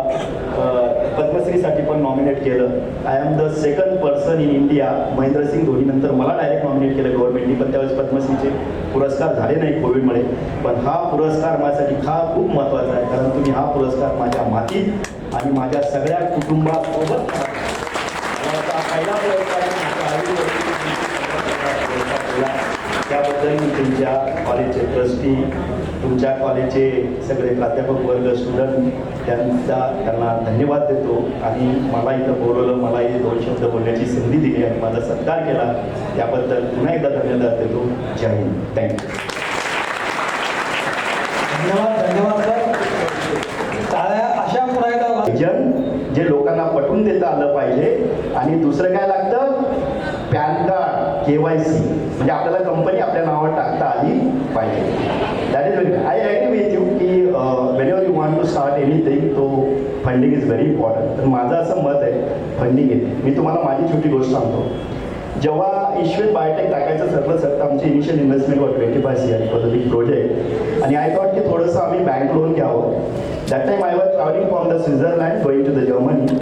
[SPEAKER 5] पद्मश्रीसाठी पण नॉमिनेट केलं. I am the second person in India. महेंद्रसिंग धोनीनंतर मला डायरेक्ट नॉमिनेट केलं गव्हर्नमेंटनी, पण त्यावेळेस पद्मश्रीचे पुरस्कार झाले नाही कोविडमुळे. पण हा पुरस्कार माझ्यासाठी खूप महत्त्वाचा आहे, कारण तुम्ही हा पुरस्कार माझ्या मातीत आणि माझ्या सगळ्या कुटुंबासोबत पहिला पुरस्कार त्याबद्दल मी तुमच्या कॉलेजचे ट्रस्टी, तुमच्या कॉलेजचे सगळे प्राध्यापक वर्ग, स्टुडंट त्यांना धन्यवाद देतो. आणि मला इथं बोलवलं, मला इथे 2 शब्द बोलण्याची संधी दिली आणि माझा सत्कार केला, त्याबद्दल पुन्हा एकदा धन्यवाद देतो. जय हिंद. थँक्यू.
[SPEAKER 1] धन्यवाद सर. टाळ्या अशा पुन्हा एकदा.
[SPEAKER 5] जे लोकांना पटवून देता आलं पाहिजे. आणि दुसरं काय लागतं, पॅन कार्ड, KYC, म्हणजे आपल्याला कंपनी आपल्या नावावर टाकता आली पाहिजे. That is very. I agree with you की whenever you want to start anything तो फंडिंग इज व्हेरी इम्पॉर्टंट. तर माझं असं मत आहे, फंडिंग येते. मी तुम्हाला माझी छोटी गोष्ट सांगतो. जेव्हा ईश्वेत बायोटेक टाकायचं ठरलं, आमची इनिशियल इन्व्हेस्टमेंट वर 25 CR for the big project. आणि आय थॉट की थोडंसं आम्ही बँक लोन घ्यावं. That time I was travelling from the Switzerland going to the Germany.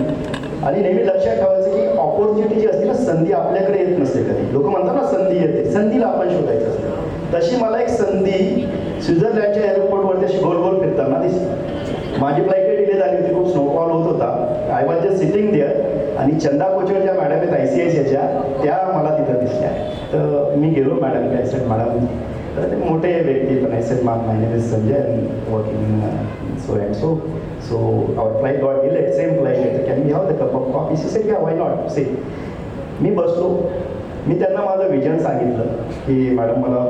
[SPEAKER 5] आणि नेहमी लक्षात ठेवायचं की ऑपॉर्च्युनिटी जी असते ना, संधी आपल्याकडे येत नसते कधी. लोक म्हणतात ना संधी येते, संधीला आपण शोधायचं असतं. तशी मला एक संधी स्वित्झर्लंडच्या एअरपोर्टवरती अशी गोल गोल फिरताना दिसली. माझी फ्लाईट डिले झाली होती, खूप स्नोफॉल होत होता. I was just sitting there आणि चंदा कोचर ज्या मॅडम आहेत ICICIच्या, त्या मला तिथं दिसल्या. तर मी गेलो मॅडम, काय सेट मॅडम, तर ते मोठे व्यक्ती पण आहे. Set my name is Sanjay and working so and so. So our flight got delayed, same flight. Can we have the cup of coffee? She said, yeah, why not? See, मी बसलो. मी त्यांना माझं vision सांगितलं की मॅडम मला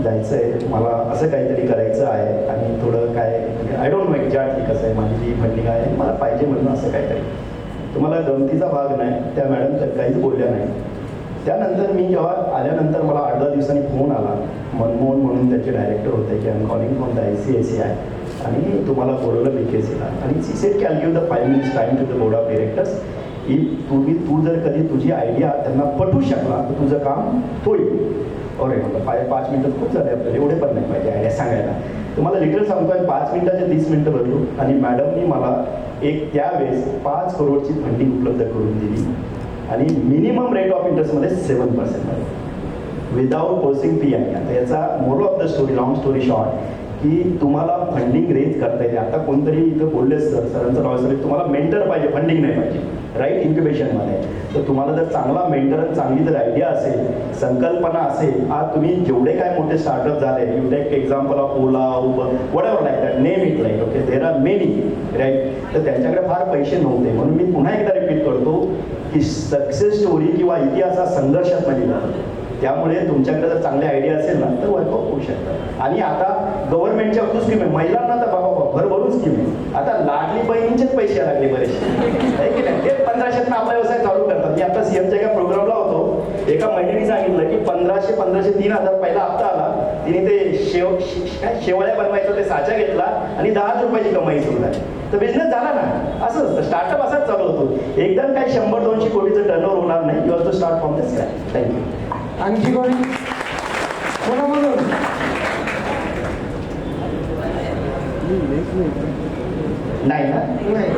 [SPEAKER 5] जायचं आहे, मला असं काहीतरी करायचं आहे आणि थोडं काय आय डोंट नो एक्झॅक्टली कसं आहे, माझी जी फंडिंग आहे मला पाहिजे म्हणून असं काहीतरी. तुम्हाला गमतीचा भाग नाही, त्या मॅडम तर काहीच बोलल्या नाही. त्यानंतर मी जेव्हा आल्यानंतर मला 8-10 दिवसांनी फोन आला. मनमोहन म्हणून त्याचे डायरेक्टर होते की I am calling from the ICICI आणि तुम्हाला बोलवलं BKCला. आणि सी सेड की I give the 5 minutes time to the board of directors. तू जर कधी तुझी आयडिया त्यांना पटवू शकला तर तुझं काम होईल. अरे म्हटलं 5 मिनिटं खूप झाले आपल्याला, एवढे पण नाही पाहिजे आयडिया सांगायला. तुम्हाला लिटरल सांगतो, 5 मिनिटाचे 30 मिनिटं भरलो आणि मॅडमनी मला एक त्यावेळेस 5 करोडची फंडिंग उपलब्ध करून दिली आणि मिनिमम रेट ऑफ इंटरेस्टमध्ये 7% विदाउट पोसिंग फी आहे. आता याचा moral of the story, long story short, की तुम्हाला फंडिंग रेज करता येते. आता कोणतरी इथं बोलले सरांचं नाव सर, तुम्हाला मेंटर पाहिजे, फंडिंग नाही पाहिजे, राईट, इन्क्युबेशनमध्ये. तर तुम्हाला जर चांगला मेंटर आणि चांगली जर आयडिया असेल, संकल्पना असेल, आज तुम्ही जेवढे काय मोठे स्टार्टअप झाले, you take example of Ola, Uber, whatever like that, name it like, okay, there are many, right. तर त्यांच्याकडे फार पैसे नव्हते. म्हणून मी पुन्हा एकदा रिपीट करतो की सक्सेस स्टोरी किंवा इतिहास हा संघर्षात लिहिला. त्यामुळे तुमच्याकडे जर चांगली आयडिया असेल ना तर वर्कआउट होऊ शकतं. आणि आता गव्हर्नमेंटच्या खूप स्कीम आहे, महिलांना तर बाबा भरभरून स्कीम आहे. आता लाडली बहिणींचेच पैसे लागले बरेचसे, आहे की नाही. ते 1500 आपला व्यवसाय चालू करतात. मी आता CMच्या एका प्रोग्रामला होतो, एका महिलेने सांगितलं की 1500 3,000 पहिला हप्ता आला, तिने ते शेवळ्या बनवायचं ते साचा घेतला आणि 10 रुपयाची कमाई सुरू झाली. तर बिझनेस झाला ना. असं असतं, स्टार्टअप असाच चालू होतो. एकदम काही 100-200 कोटीचं टर्नओव्हर होणार नाही. You have to start from the scratch. Thank you.
[SPEAKER 1] आणखी कोणी कोणामधून?
[SPEAKER 5] नाही ना?
[SPEAKER 1] नाही.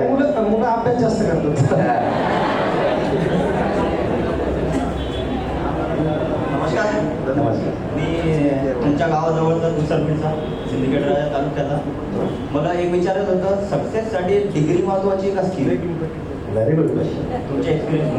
[SPEAKER 1] मुलं अभ्यास जास्त करतात.
[SPEAKER 5] नमस्कार.
[SPEAKER 6] मी तुमच्या गावाजवळचा दुसरपीठचा सिंडिकेट राजा तालुक्याचा. मला एक विचारायचं होतं, सक्सेससाठी डिग्री महत्वाची का स्किल?
[SPEAKER 5] Very good question.
[SPEAKER 6] तुमचे एक्सपिरियन्स.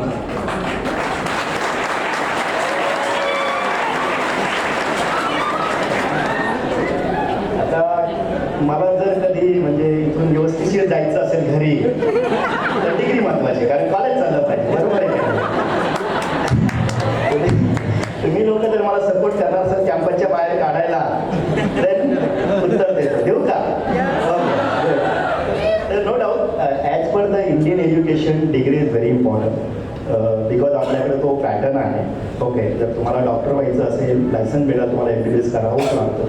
[SPEAKER 5] मला जर कधी म्हणजे इथून व्यवस्थित जायचं असेल घरी तर डिग्री महत्वाची, कारण कॉलेज चाललं पाहिजे. बरोबर आहे का? तुम्ही लोक जर मला सपोर्ट करणार असेल कॅम्पसच्या बाहेर काढायला तर उत्तर देऊ का? तर no doubt as per the Indian education degree is very important because आपल्याकडे तो पॅटर्न आहे. ओके, जर तुम्हाला डॉक्टर व्हायचं असेल, लायसन्स मिळालं, तुम्हाला MBBS करावंच लागतं.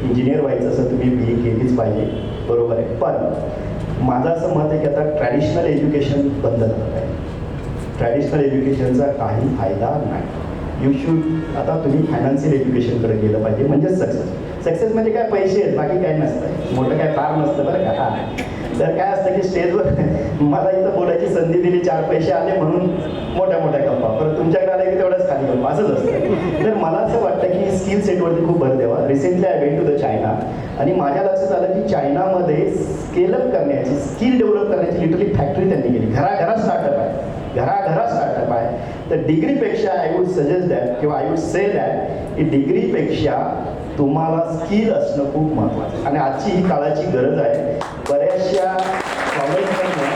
[SPEAKER 5] इंजिनियर व्हायचं असेल तुम्ही BE केलीच पाहिजे. बरोबर आहे. पण माझं असं मत आहे की आता ट्रॅडिशनल एज्युकेशन बंद झालं आहे. ट्रॅडिशनल एज्युकेशनचा काही फायदा नाही. यू शूड आता तुम्ही फायनान्शियल एज्युकेशनकडे गेलं पाहिजे, म्हणजे सक्सेस म्हणजे काय पैसे आहेत, बाकी काय नसतं. मोठं काय फार नसतं बरं का. तर काय असतं की स्टेजवर मला इथं बोलायची संधी दिली, 4 पैसे आले म्हणून मोठ्या गप्पा, परत तुमच्याकडे आले की तेवढंच खाली गप्पा, असंच असतं. तर मला असं वाटतं की स्किल सेटवरती खूप भर द्यावा. Recently I went to the China आणि माझ्या लक्षात आलं की चायनामध्ये स्केलअप करण्याची, स्किल डेव्हलप करण्याची लिटरली फॅक्टरी त्यांनी केली. घराघरात स्टार्टअप आहे, घराघरात स्टार्टअप आहे. तर डिग्रीपेक्षा आय वुड सजेस्ट दॅट किंवा आय वुड से दॅट की डिग्रीपेक्षा तुम्हाला स्किल असणं खूप महत्त्वाचं आहे. आणि आजची ही काळाची गरज आहे. बऱ्याचशा कॉलेजमधनं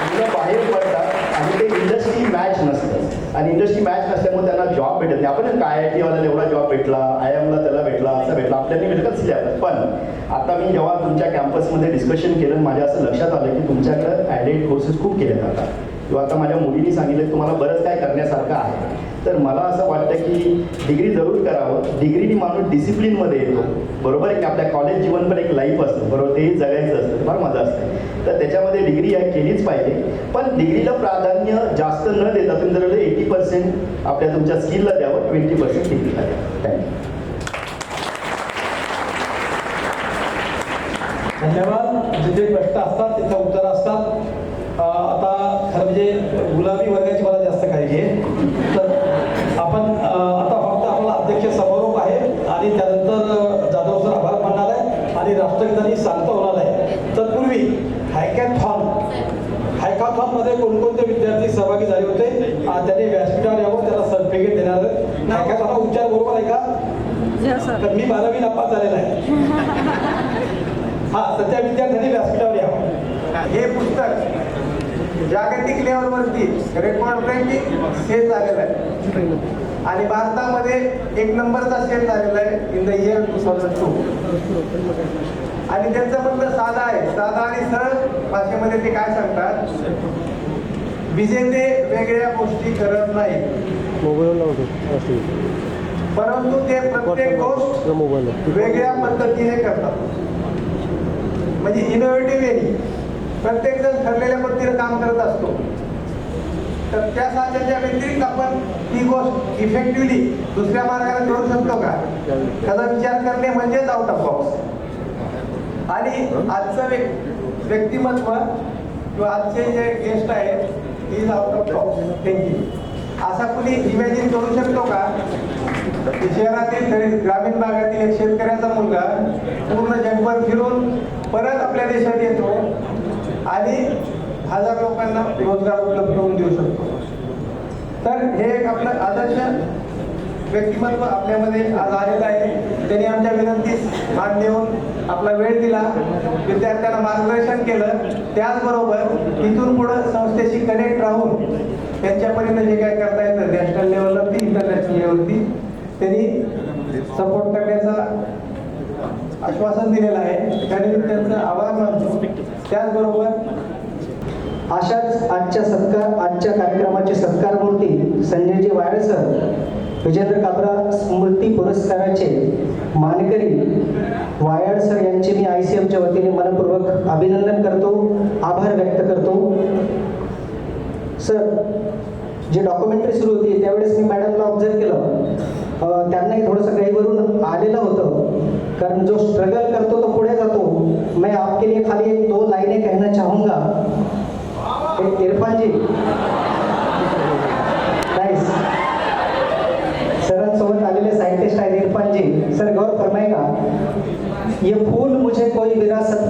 [SPEAKER 5] मुलं बाहेर पडतात आणि ते इंडस्ट्री मॅच नसतं, आणि इंडस्ट्री मॅच नसल्यामुळे त्यांना जॉब भेटत नाही. आपण काय IIT वाल्याला एवढा जॉब भेटला, IIMला त्याला भेटला, असं भेटला, आपल्याला भेटतच नाही. पण आता मी जेव्हा तुमच्या कॅम्पसमध्ये डिस्कशन केलं, माझ्या असं लक्षात आलं की तुमच्याकडं ॲडेड कोर्सेस खूप केले जातात. किंवा आता माझ्या मुलीने सांगितलं तुम्हाला बरंच काय करण्यासारखं आहे. तर मला असं वाटतं की डिग्री जरूर करावं. डिग्रीनी माणूस डिसिप्लिनमध्ये येतो. बरोबर आहे की आपल्या कॉलेज जीवन पण एक लाईफ असतं, बरोबर, तेही जगायचं असतं, फार मजा असते. तर त्याच्यामध्ये डिग्री केलीच पाहिजे. पण डिग्रीला प्राधान्य जास्त न देता तुम्ही जर 80% आपल्या तुमच्या स्किलला द्यावं, 20% डिग्रीला द्यावं. थँक्यू.
[SPEAKER 1] धन्यवाद. जिथे प्रश्न असतात तिथं उत्तर असतात. आता खरं म्हणजे गुलाबी वर्गाची मला जास्त काळजी आहे. तर आपण आता फक्त आपला अध्यक्ष समारोप आहे आणि त्यानंतर जाधव सर आभार मानणार आहे आणि राष्ट्रगीतांनी शांत होणार आहे. तत्पूर्वी हॅकॅथॉनमध्ये कोणकोणते विद्यार्थी सहभागी झाले होते त्यांनी व्यासपीठावर यावं, त्याला सर्टिफिकेट देणार आहे. हॅकॅथॉनचा उच्चार बरोबर आहे का? तर मी 12वी नापास झालेला आहे. तर त्या विद्यार्थ्यांनी व्यासपीठावर यावं.
[SPEAKER 7] हे पुस्तक जागतिक लेवलवरती रेकॉर्ड ब्रेकिंग सेल झालेलं आहे आणि भारतामध्ये 1 नंबरचा सेल झालेला आहे इन द इयर 2002. आणि त्यांचं म्हणणं साधा आहे, साधा आणि सरळ भाषेमध्ये ते काय सांगतात, विजेते वेगळ्या गोष्टी करत नाही, परंतु ते प्रत्येक गोष्ट वेगळ्या पद्धतीने करतात. म्हणजे इनोव्हेटिव्ह वेनी प्रत्येक जण ठरलेल्या पद्धतीने काम करत असतो. तर त्या साधनाच्या व्यतिरिक्त आपण ती गोष्ट इफेक्टिव्हली दुसऱ्या मार्गाने करू शकतो का, त्याचा विचार करणे म्हणजेच आउट ऑफ बॉक्स. आणि आजचं व्यक्तिमत्व किंवा आजचे जे गेस्ट आहेत is out of box thinking. असा कुणी इमॅजिन करू शकतो का शहरातील ग्रामीण भागातील एक शेतकऱ्याचा मुलगा पूर्ण जगभर फिरून परत आपल्या देशात येतो आणि 1000 लोकांना रोजगार उपलब्ध करून देऊ शकतो. तर हे एक आपलं आदर्श व्यक्तिमत्व आपल्यामध्ये आज आलेलं आहे. त्यांनी आमच्या विनंतीस मान देऊन आपला वेळ दिला, विद्यार्थ्यांना मार्गदर्शन केलं. त्याचबरोबर इथून पुढे संस्थेशी कनेक्ट राहून त्यांच्यापर्यंत जे काय करता येतं नॅशनल लेवलवरती, इंटरनॅशनल लेवलवरती त्यांनी सपोर्ट करण्याचा आश्वासन दिलेलं आहे. त्यानिमित्त त्यांचा आभार मानतो. त्याचबरोबर
[SPEAKER 8] अशाच आजच्या कार्यक्रमाचे सत्कार मूर्ती संजयजी वायड सर विजेंद्र काबरा स्मृती पुरस्काराचे मानकरी वायड सर यांचे मी ICMच्या वतीने मनपूर्वक अभिनंदन करतो, आभार व्यक्त करतो. सर, जी डॉक्युमेंटरी सुरू होती त्यावेळेस मी मॅडमला ऑब्झर्व केलं, त्यांनाही थोडंसं गाईवरून आलेलं होतं, कारण जो स्ट्रगल करतो तो पुढे जातो. मैं आपके लिए खाली एक 2 लाइनें कहना चाहूँगा. इरफान जी, नाइस. सरांसोबत आलेले साइंटिस्ट आहेत इरफान जी. सर गौर फरमाएगा, ये फूल मुझे कोई विरासत